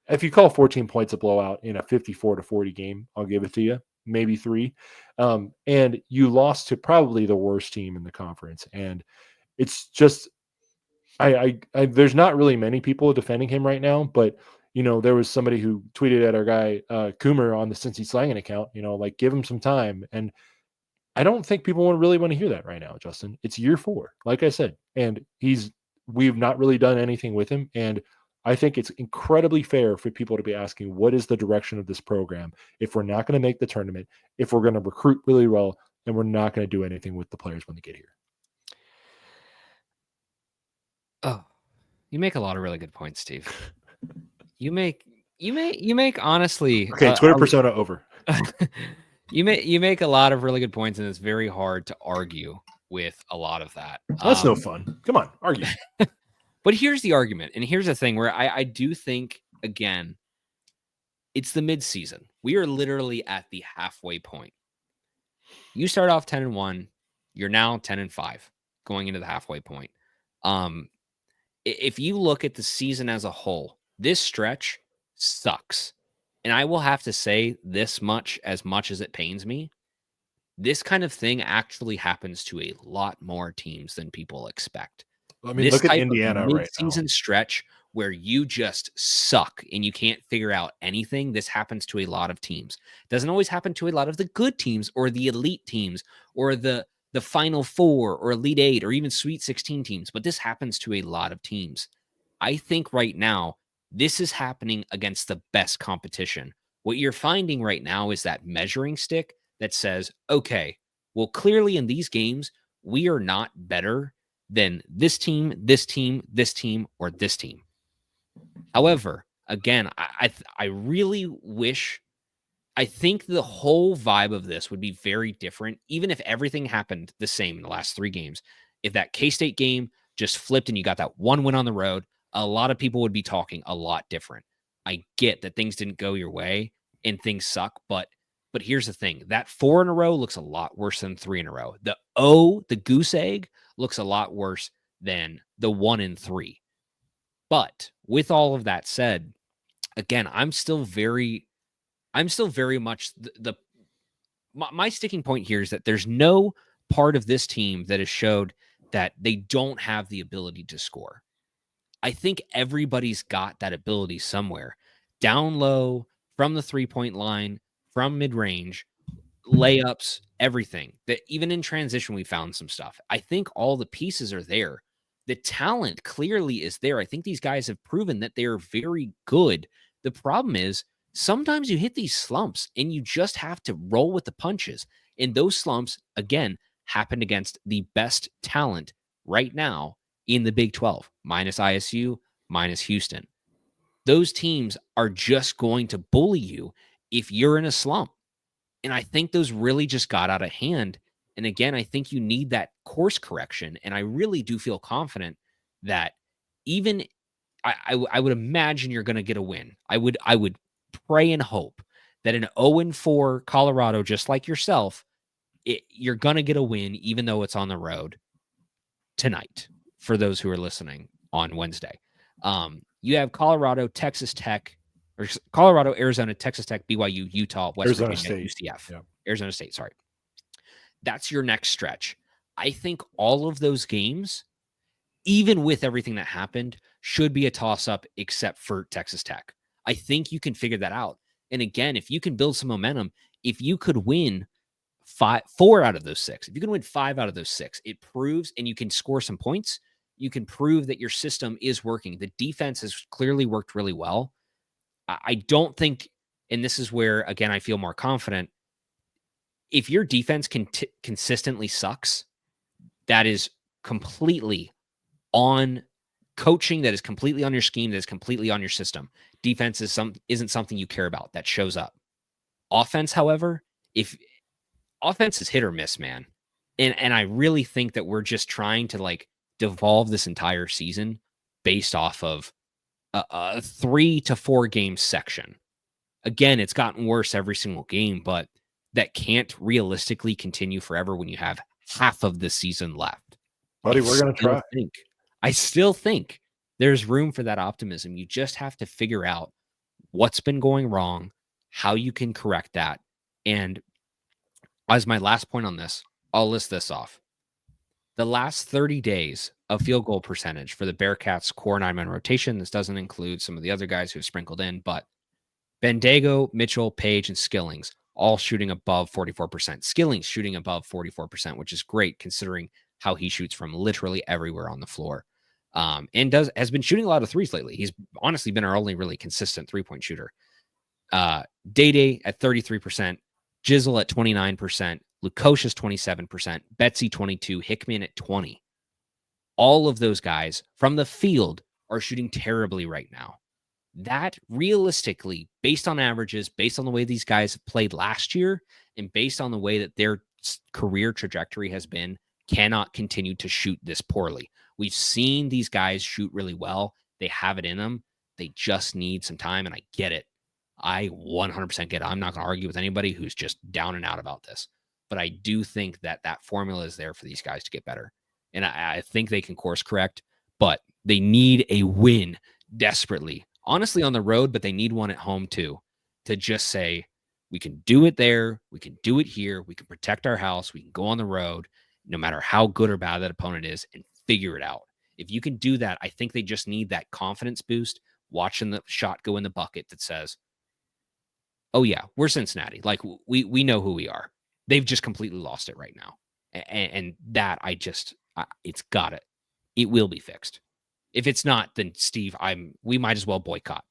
if you call 14 points a blowout in a 54-40 game, I'll give it to you. Maybe 3. And you lost to probably the worst team in the conference. And it's just, there's not really many people defending him right now, but there was somebody who tweeted at our guy Coomer on the Cincy Slangin account, like, give him some time. And I don't think people really want to hear that right now, Justin. It's year 4, like I said, and we've not really done anything with him. And I think it's incredibly fair for people to be asking, what is the direction of this program if we're not going to make the tournament, if we're going to recruit really well, and we're not going to do anything with the players when they get here? Oh, you make a lot of really good points, Steve. You make honestly Okay, Twitter persona over. you make a lot of really good points, and it's very hard to argue with a lot of that. That's no fun. Come on, argue. But here's the argument, and here's the thing where I do think, again, it's the mid-season. We are literally at the halfway point. You start off 10-1, you're now 10-5 going into the halfway point. If you look at the season as a whole, this stretch sucks. And I will have to say this much as it pains me. This kind of thing actually happens to a lot more teams than people expect. I mean, This look at type Indiana of right now. mid-season stretch where you just suck and you can't figure out anything, this happens to a lot of teams. It doesn't always happen to a lot of the good teams or the elite teams or the Final Four or Elite Eight or even Sweet 16 teams, but this happens to a lot of teams. I think right now, this is happening against the best competition. What you're finding right now is that measuring stick that says, okay, well, clearly in these games, we are not better than this team, this team, this team, or this team. However, again, I really wish, I think the whole vibe of this would be very different, even if everything happened the same in the last 3 games. If that K-State game just flipped and you got that one win on the road, a lot of people would be talking a lot different. I get that things didn't go your way and things suck, but here's the thing. That 4 in a row looks a lot worse than 3 in a row. The goose egg looks a lot worse than the 1 in 3. But with all of that said, again, I'm still very much my sticking point here is that there's no part of this team that has showed that they don't have the ability to score. I think everybody's got that ability somewhere. Down low, from the 3-point line, from mid-range, layups, everything. That even in transition, we found some stuff. I think all the pieces are there. The talent clearly is there. I think these guys have proven that they are very good. The problem is sometimes you hit these slumps and you just have to roll with the punches. And those slumps, again, happened against the best talent right now in the Big 12, minus ISU, minus Houston. Those teams are just going to bully you if you're in a slump. And I think those really just got out of hand. And again, I think you need that course correction. And I really do feel confident that even I would imagine you're going to get a win. I would pray and hope that an 0-4 Colorado, just like yourself, you're going to get a win, even though it's on the road tonight. For those who are listening on Wednesday, you have Colorado, Texas Tech, or Colorado, Arizona, Texas Tech, BYU, Utah, West Arizona Virginia, State. UCF, Yeah. Arizona State. Sorry, that's your next stretch. I think all of those games, even with everything that happened, should be a toss-up except for Texas Tech. I think you can figure that out. And again, if you can build some momentum, if you could win 4 out of those 6, if you can win 5 out of those 6, it proves, and you can score some points, you can prove that your system is working. The defense has clearly worked really well. I don't think, and this is where, again, I feel more confident, if your defense consistently sucks, that is completely on coaching that is completely on your scheme, that is completely on your system. Defense isn't something you care about. That shows up. Offense, however, if offense is hit or miss, man. And I really think that we're just trying to like devolve this entire season based off of a 3 to 4 game section. Again, it's gotten worse every single game, but that can't realistically continue forever when you have half of the season left. Buddy, we're going to try. I still think there's room for that optimism. You just have to figure out what's been going wrong, how you can correct that. And as my last point on this, I'll list this off. The last 30 days of field goal percentage for the Bearcats core 9-man rotation. This doesn't include some of the other guys who've sprinkled in, but Bendago, Mitchell, Page, and Skillings all shooting above 44%. Skillings shooting above 44%, which is great considering how he shoots from literally everywhere on the floor. And has been shooting a lot of threes lately. He's honestly been our only really consistent three-point shooter. Day at 33%, Jizzle at 29%, Lukosius 27%, Betsy 22%, Hickman at 20%. All of those guys from the field are shooting terribly right now. That realistically, based on averages, based on the way these guys played last year, and based on the way that their career trajectory has been, cannot continue to shoot this poorly. We've seen these guys shoot really well. They have it in them. They just need some time, and I get it. I 100% get it. I'm not going to argue with anybody who's just down and out about this. But I do think that that formula is there for these guys to get better. And I think they can course correct, but they need a win desperately. Honestly, on the road, but they need one at home too, to just say, we can do it there. We can do it here. We can protect our house. We can go on the road, no matter how good or bad that opponent is, and figure it out. If you can do that, I think they just need that confidence boost, watching the shot go in the bucket that says, oh yeah, we're Cincinnati. Like we know who we are. They've just completely lost it right now. And that it's got it. It will be fixed. If it's not, then Steve, we might as well boycott.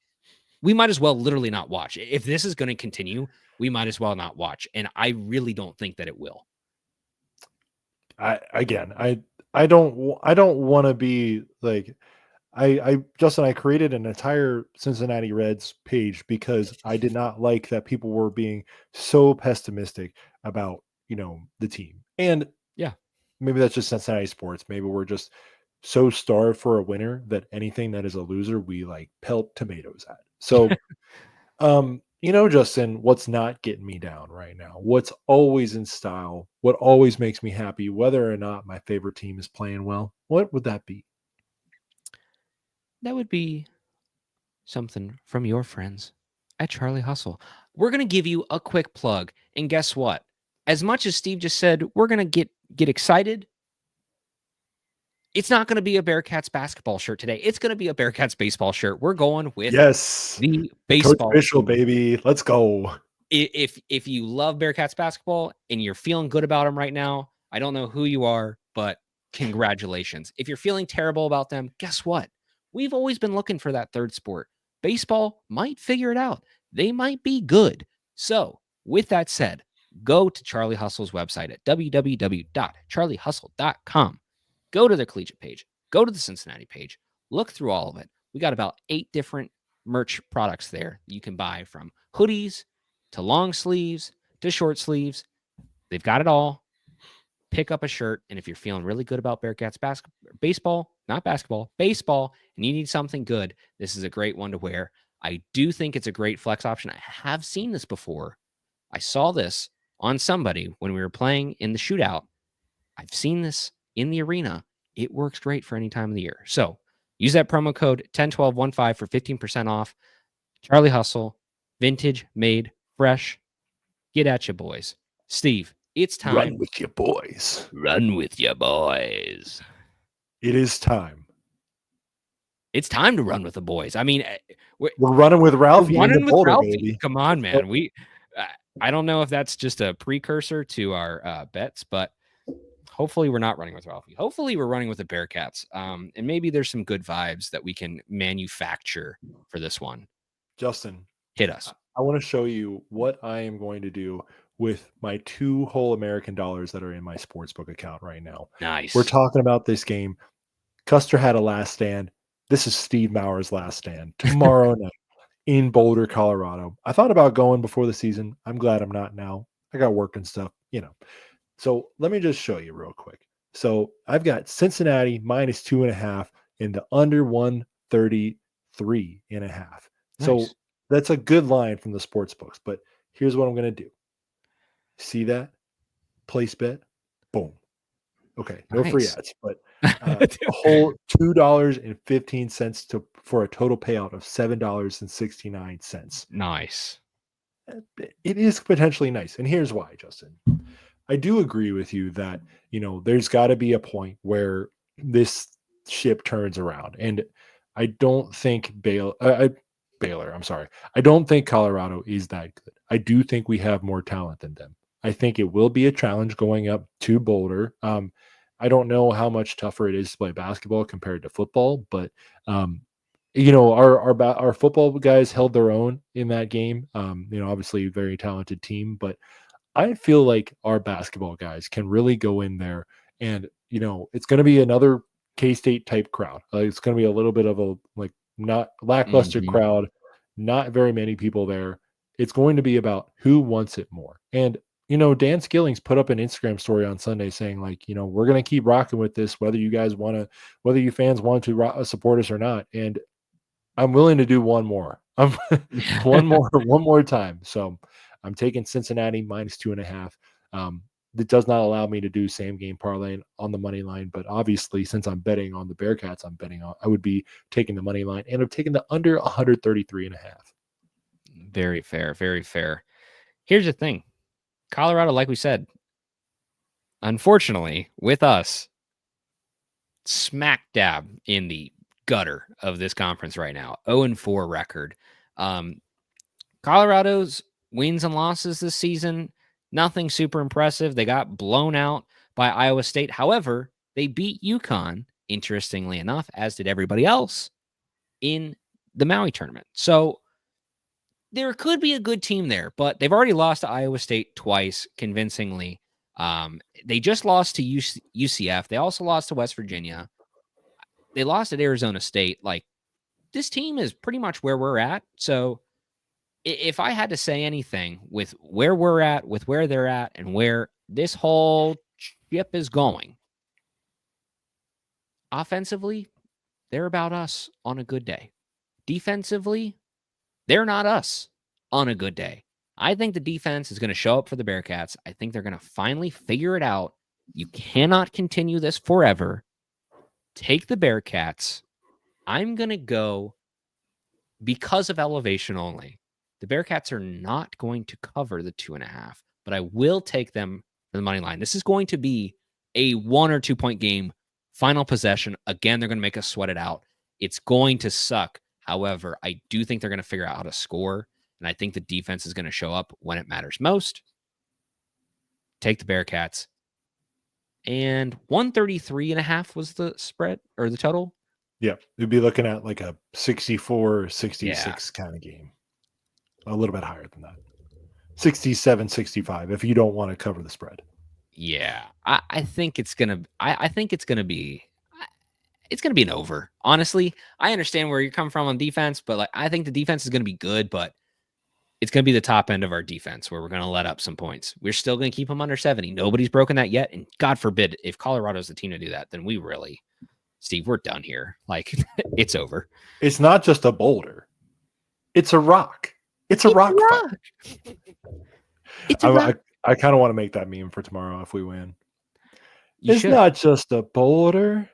We might as well literally not watch. If this is going to continue, we might as well not watch. And I really don't think that it will. I don't want to be like, Justin, I created an entire Cincinnati Reds page because I did not like that people were being so pessimistic about, the team. And yeah, maybe that's just Cincinnati sports. Maybe we're just so starved for a winner that anything that is a loser, we like pelt tomatoes at. So, Justin, what's not getting me down right now? What's always in style? What always makes me happy, whether or not my favorite team is playing well? What would that be? That would be something from your friends at Charlie Hustle. We're going to give you a quick plug. And guess what? As much as Steve just said, we're going to get excited. It's not going to be a Bearcats basketball shirt today. It's going to be a Bearcats baseball shirt. We're going with the baseball. Coach Bishop, baby. Let's go. If you love Bearcats basketball and you're feeling good about them right now, I don't know who you are, but congratulations. If you're feeling terrible about them, guess what? We've always been looking for that third sport. Baseball might figure it out. They might be good. So, with that said, go to Charlie Hustle's website at www.charliehustle.com. Go to their collegiate page. Go to the Cincinnati page. Look through all of it. We got about 8 different merch products there you can buy, from hoodies to long sleeves to short sleeves. They've got it all. Pick up a shirt, and if you're feeling really good about Bearcats baseball, not basketball, baseball, and you need something good, this is a great one to wear. I do think it's a great flex option. I have seen this before. I saw this on somebody when we were playing in the shootout. I've seen this in the arena. It works great for any time of the year. So use that promo code 101215 for 15% off. Charlie Hustle, vintage, made, fresh. Get at you, boys. Steve, it's time. Run with your boys. Run with your boys. It is time. It's time to run with the boys. I mean, we're running with Ralphie. We're running with Ralphie. Baby. Come on, man. I don't know if that's just a precursor to our bets, but hopefully we're not running with Ralphie. Hopefully we're running with the Bearcats. And maybe there's some good vibes that we can manufacture for this one. Justin, hit us. I want to show you what I am going to do with my 2 whole American dollars that are in my sportsbook account right now. Nice. We're talking about this game. Custer had a last stand. This is Steve Mauer's last stand tomorrow night in Boulder, Colorado. I thought about going before the season. I'm glad I'm not now. I got work and stuff, you know. So let me just show you real quick. So I've got Cincinnati minus 2.5 in the under 133.5. So Nice. that's a good line from the sports books. But here's what I'm going to do. See that? Place bet. Boom. Okay. No free Nice. ads, but a whole $2.15 for a total payout of $7.69. Nice. It is potentially nice. And here's why, Justin. I do agree with you that, there's got to be a point where this ship turns around. And I don't think Baylor, I'm sorry. I don't think Colorado is that good. I do think we have more talent than them. I think it will be a challenge going up to Boulder. I don't know how much tougher it is to play basketball compared to football, but our football guys held their own in that game. Obviously a very talented team, but I feel like our basketball guys can really go in there and, it's going to be another K-State type crowd. It's going to be a little bit of a not lackluster Mhm. crowd, not very many people there. It's going to be about who wants it more. And, Dan Skillings put up an Instagram story on Sunday saying we're going to keep rocking with this, whether you fans want to support us or not. And I'm willing to do one more. One more time. So I'm taking Cincinnati minus 2.5. It does not allow me to do same game parlay on the money line, but obviously, since I'm betting on the Bearcats, I would be taking the money line, and I'm taking the under 133.5. Very fair. Very fair. Here's the thing. Colorado, like we said, unfortunately, with us, smack dab in the gutter of this conference right now. 0-4 record. Um, Colorado's wins and losses this season, nothing super impressive. They got blown out by Iowa State. However, they beat UConn, interestingly enough, as did everybody else in the Maui tournament. So there could be a good team there, but they've already lost to Iowa State twice convincingly. They just lost to UCF. They also lost to West Virginia. They lost at Arizona State. Like, this team is pretty much where we're at. So if I had to say anything with where we're at, with where they're at, and where this whole ship is going, offensively, they're about us on a good day. Defensively, they're not us on a good day. I think the defense is going to show up for the Bearcats. I think they're going to finally figure it out. You cannot continue this forever. Take the Bearcats. I'm going to go because of elevation only. The Bearcats are not going to cover the 2.5, but I will take them for the money line. This is going to be a 1 or 2 point game, final possession. Again, they're going to make us sweat it out. It's going to suck. However, I do think they're going to figure out how to score, and I think the defense is going to show up when it matters most. Take the Bearcats. And 133.5 was the spread or the total. Yeah, we'd be looking at like a 64 66 Yeah. kind of game. A little bit higher than that. 67 65 if you don't want to cover the spread. Yeah. I think it's gonna I think it's gonna be an over. Honestly, I understand where you're coming from on defense, but like I think the defense is gonna be good, but it's gonna be the top end of our defense where we're gonna let up some points. We're still gonna keep them under 70. Nobody's broken that yet. And God forbid if Colorado's the team to do that, then we really, Steve, we're done here. Like it's over. It's not just a boulder. It's a rock. It's a rock fight. It's a rock. I kind of want to make that meme for tomorrow if we win. You should. Not just a boulder.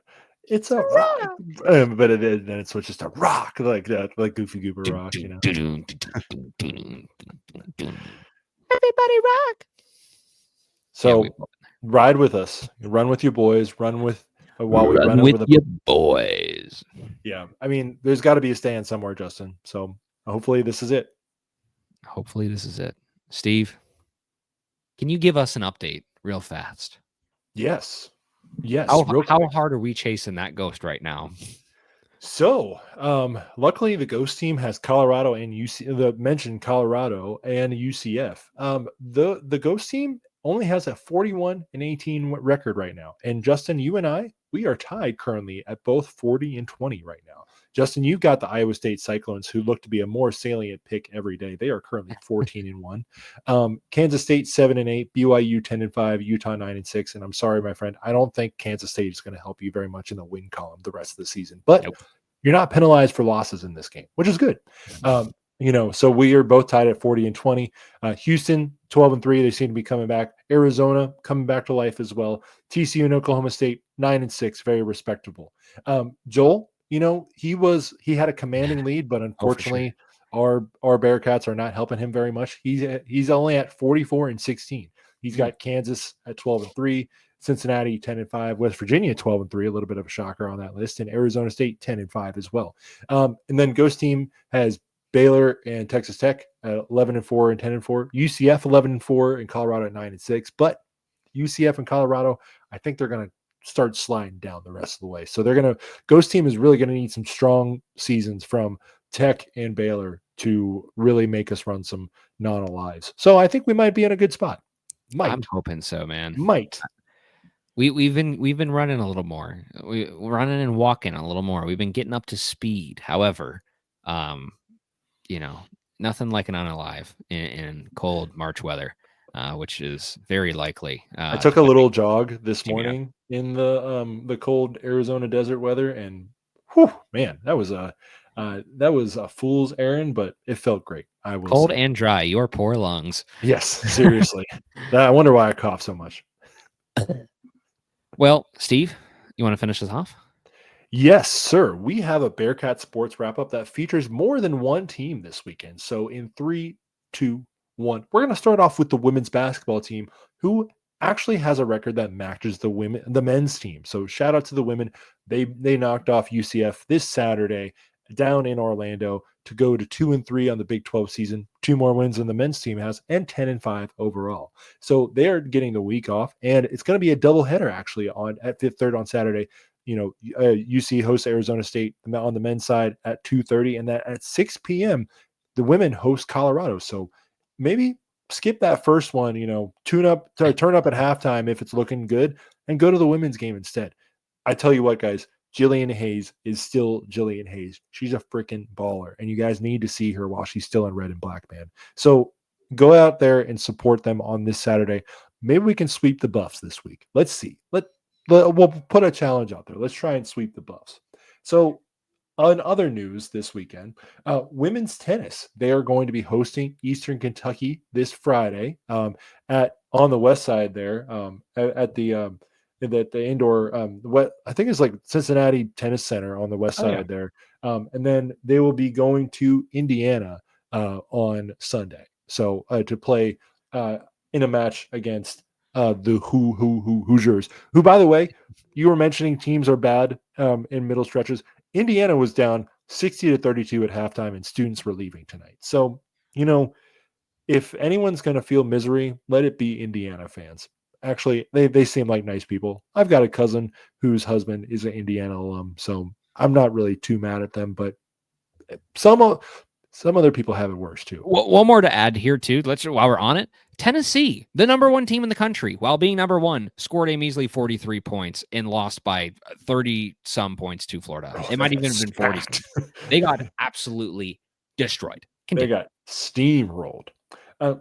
It's a rock. But then it switches to rock like that, like Goofy Goober rock, Everybody rock. So Yeah, ride with us. Run with your boys. Run with while we run with over the your boys. Yeah. I mean, there's got to be a stand somewhere, Justin. So hopefully this is it. Hopefully this is it. Steve, can you give us an update real fast? Yes. Yes. How hard are we chasing that ghost right now? So, luckily the Ghost team has Colorado and the mentioned Colorado and UCF. The Ghost team only has a 41-18 record right now. And Justin, you and I, we are tied currently at both 40 and 20 right now. Justin, you've got the Iowa State Cyclones, who look to be a more salient pick every day. They are currently 14-1. Kansas State 7-8, BYU 10-5, Utah 9-6. And I'm sorry, my friend, I don't think Kansas State is going to help you very much in the win column the rest of the season. But Nope. you're not penalized for losses in this game, which is good. So we are both tied at 40-20. Houston 12-3. They seem to be coming back. Arizona coming back to life as well. TCU and Oklahoma State 9-6, very respectable. Joel, he had a commanding lead, but unfortunately, our Bearcats are not helping him very much. He's only at 44-16. He's got Kansas at 12-3. Cincinnati 10-5, West Virginia 12-3, a little bit of a shocker on that list, and Arizona State 10-5 as well. And then Ghost Team has Baylor and Texas Tech at 11-4 and 10-4, UCF 11-4, and Colorado at 9-6. But UCF and Colorado, I think they're going to start sliding down the rest of the way. So Ghost Team is really going to need some strong seasons from Tech and Baylor to really make us run some non-alives. So I think we might be in a good spot. I'm hoping so, man. Might. We've been running a little more. We're running and walking a little more. We've been getting up to speed. However, nothing like an unalive in cold March weather, which is very likely. I took a little jog this morning in the cold Arizona desert weather, and whew, man, that was a fool's errand, but it felt great. I will cold say. And dry. Your poor lungs. Yes, seriously. I wonder why I cough so much. Well, Steve, you want to finish this off? Yes, sir. We have a Bearcat Sports wrap-up that features more than one team this weekend. So in 3, 2, 1, we're going to start off with the women's basketball team, who actually has a record that matches the men's team. So shout out to the women. They knocked off UCF this Saturday down in Orlando to go to 2-3 on the Big 12 season, 2 more wins than the men's team has, and 10-5 overall. So they are getting the week off, and it's going to be a doubleheader actually at Fifth Third on Saturday. UC hosts Arizona State on the men's side at 2:30, and that at 6 p.m. the women host Colorado. So maybe skip that first one, turn up at halftime if it's looking good, and go to the women's game instead. I tell you what, guys, Jillian Hayes is still Jillian Hayes. She's a freaking baller, and you guys need to see her while she's still in red and black, man. So go out there and support them on this Saturday. Maybe we can sweep the Buffs this week. Let's see. We'll put a challenge out there. Let's try and sweep the Buffs. So on other news this weekend, women's tennis, they are going to be hosting Eastern Kentucky this Friday on the west side there at the indoor I think it's like Cincinnati Tennis Center on the west side there. And then they will be going to Indiana on Sunday. So to play in a match against the Hoosiers, who, by the way, you were mentioning teams are bad in middle stretches. Indiana was down 60-32 at halftime, and students were leaving tonight. So, if anyone's going to feel misery, let it be Indiana fans. Actually, they seem like nice people. I've got a cousin whose husband is an Indiana alum, so I'm not really too mad at them, but some other people have it worse too. One more to add here too. While we're on it, Tennessee, the number 1 team in the country, while being number 1, scored a measly 43 points and lost by 30 some points to Florida. It might even have been 40. They got absolutely destroyed. They got steamrolled.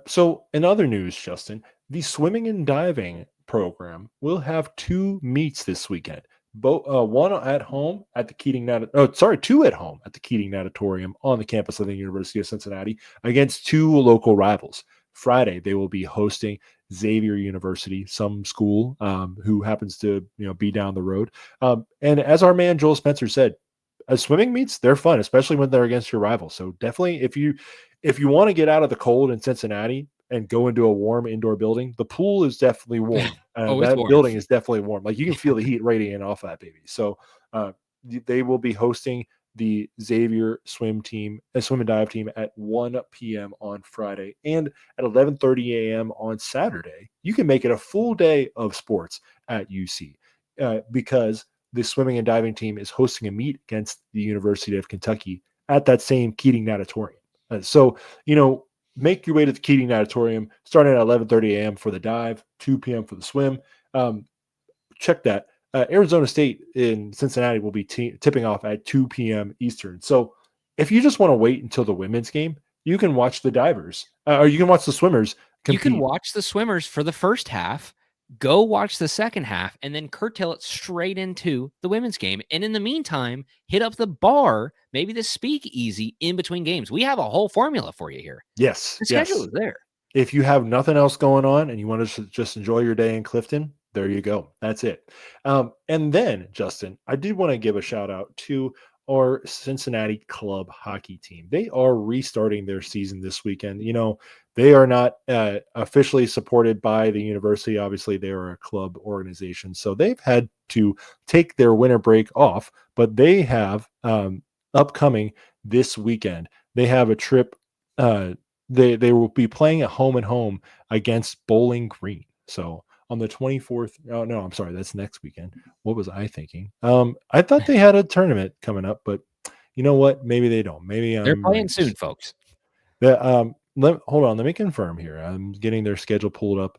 So in other news, Justin, the swimming and diving program will have 2 meets this weekend. One at home at the Keating 2 at home at the Keating Natatorium on the campus of the University of Cincinnati against 2 local rivals. Friday, they will be hosting Xavier University, some school who happens to be down the road. And as our man Joel Spencer said, swimming meets, they're fun, especially when they're against your rival. So definitely, if you want to get out of the cold in Cincinnati and go into a warm indoor building, the pool is definitely warm. That warm. Building is definitely warm. Like you can feel the heat radiating off that baby. So they will be hosting the Xavier swim and dive team at 1 p.m. on Friday and at 11:30 a.m. on Saturday. You can make it a full day of sports at UC because the swimming and diving team is hosting a meet against the University of Kentucky at that same Keating Natatorium. So, make your way to the Keating Natatorium starting at 11:30 a.m. for the dive, 2 p.m. for the swim. Check that. Arizona State in Cincinnati will be tipping off at 2 p.m. Eastern. So if you just want to wait until the women's game, you can watch the divers or you can watch the swimmers You can compete. watch the swimmers for the first half, go watch the second half, and then curtail it straight into the women's game. And in the meantime, hit up the bar, maybe the speakeasy in between games. We have a whole formula for you here. Yes, The schedule yes. is there. If you have nothing else going on and you want to just enjoy your day in Clifton, there you go. That's it. And then, Justin, I did want to give a shout out to our Cincinnati club hockey team. They are restarting their season this weekend. You know, they are not officially supported by the university. Obviously, they are a club organization. So they've had to take their winter break off, but they have upcoming this weekend. They have a trip. They will be playing at home and home against Bowling Green. So on the 24th. Oh no, I'm sorry, that's next weekend. What was I thinking? I thought they had a tournament coming up, but you know what? Maybe they don't. Maybe They're I'm playing right. soon, folks. Hold on, let me confirm here. I'm getting their schedule pulled up.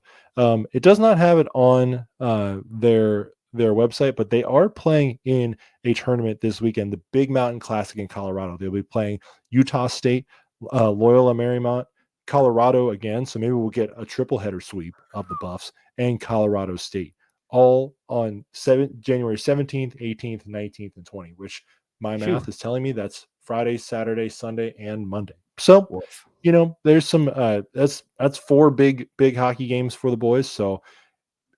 It does not have it on their website, but they are playing in a tournament this weekend, the Big Mountain Classic in Colorado. They'll be playing Utah State, Loyola Marymount, Colorado again. So maybe we'll get a triple header sweep of the Buffs and Colorado State, all on January 17th, 18th, 19th, and 20th, which my math is telling me that's Friday, Saturday, Sunday, and Monday. So, Woof. you know, there's some that's four big hockey games for the boys. So,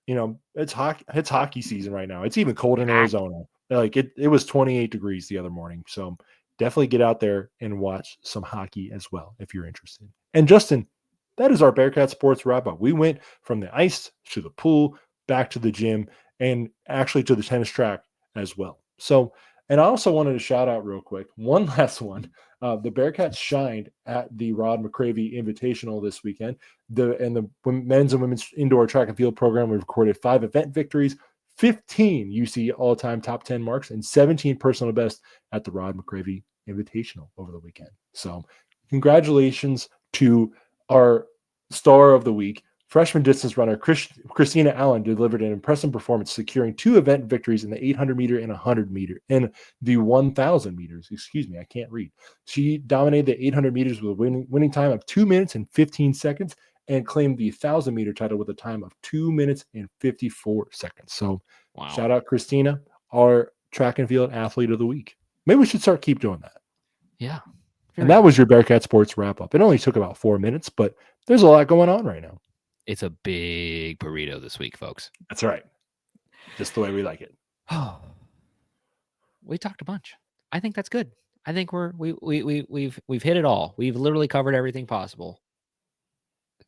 you know, it's hockey season right now. It's even cold in Arizona. Like it was 28 degrees the other morning. So definitely get out there and watch some hockey as well if you're interested. And Justin, that is our Bearcat Sports wrap up. We went from the ice to the pool, back to the gym, and actually to the tennis track as well. So, and I also wanted to shout out real quick one last one. The Bearcats shined at the Rod McCravey Invitational this weekend. The men's and women's indoor track and field program, we recorded 5 event victories, 15 UC all-time top 10 marks, and 17 personal best at the Rod McCravey Invitational over the weekend. So congratulations to our star of the week, freshman distance runner Christina Allen delivered an impressive performance, securing 2 event victories in the 800 meter and 100 meter and the 1,000 meters. Excuse me, I can't read. She dominated the 800 meters with a winning time of 2 minutes and 15 seconds and claimed the 1,000 meter title with a time of 2 minutes and 54 seconds. So, shout out Christina, our track and field athlete of the week. Maybe we should keep doing that. Yeah. And that was your Bearcat Sports wrap up. It only took about 4 minutes, but there's a lot going on right now. It's a big burrito this week, folks. That's right. Just the way we like it. Oh, we talked a bunch. I think that's good. I think we've hit it all. We've literally covered everything possible.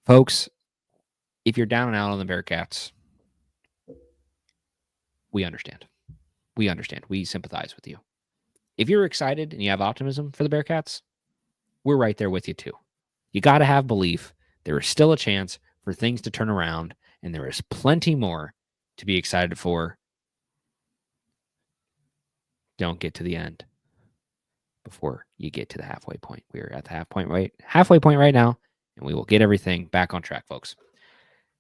Folks, if you're down and out on the Bearcats, we understand. We understand. We sympathize with you. If you're excited and you have optimism for the Bearcats, we're right there with you too. You got to have belief. There is still a chance for things to turn around, and there is plenty more to be excited for. Don't get to the end before you get to the halfway point. We're at the halfway point right now, and we will get everything back on track, folks.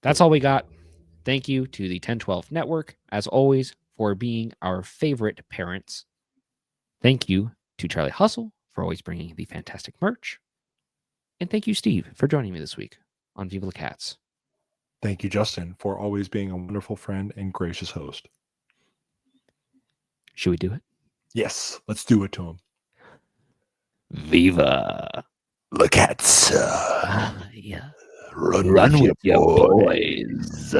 That's all we got. Thank you to the 1012 Network, as always, for being our favorite parents. Thank you to Charlie Hustle for always bringing the fantastic merch. And thank you, Steve, for joining me this week on Viva the Cats. Thank you, Justin, for always being a wonderful friend and gracious host. Should we do it? Yes, let's do it to him. Viva the Cats. yeah. Run with your boys.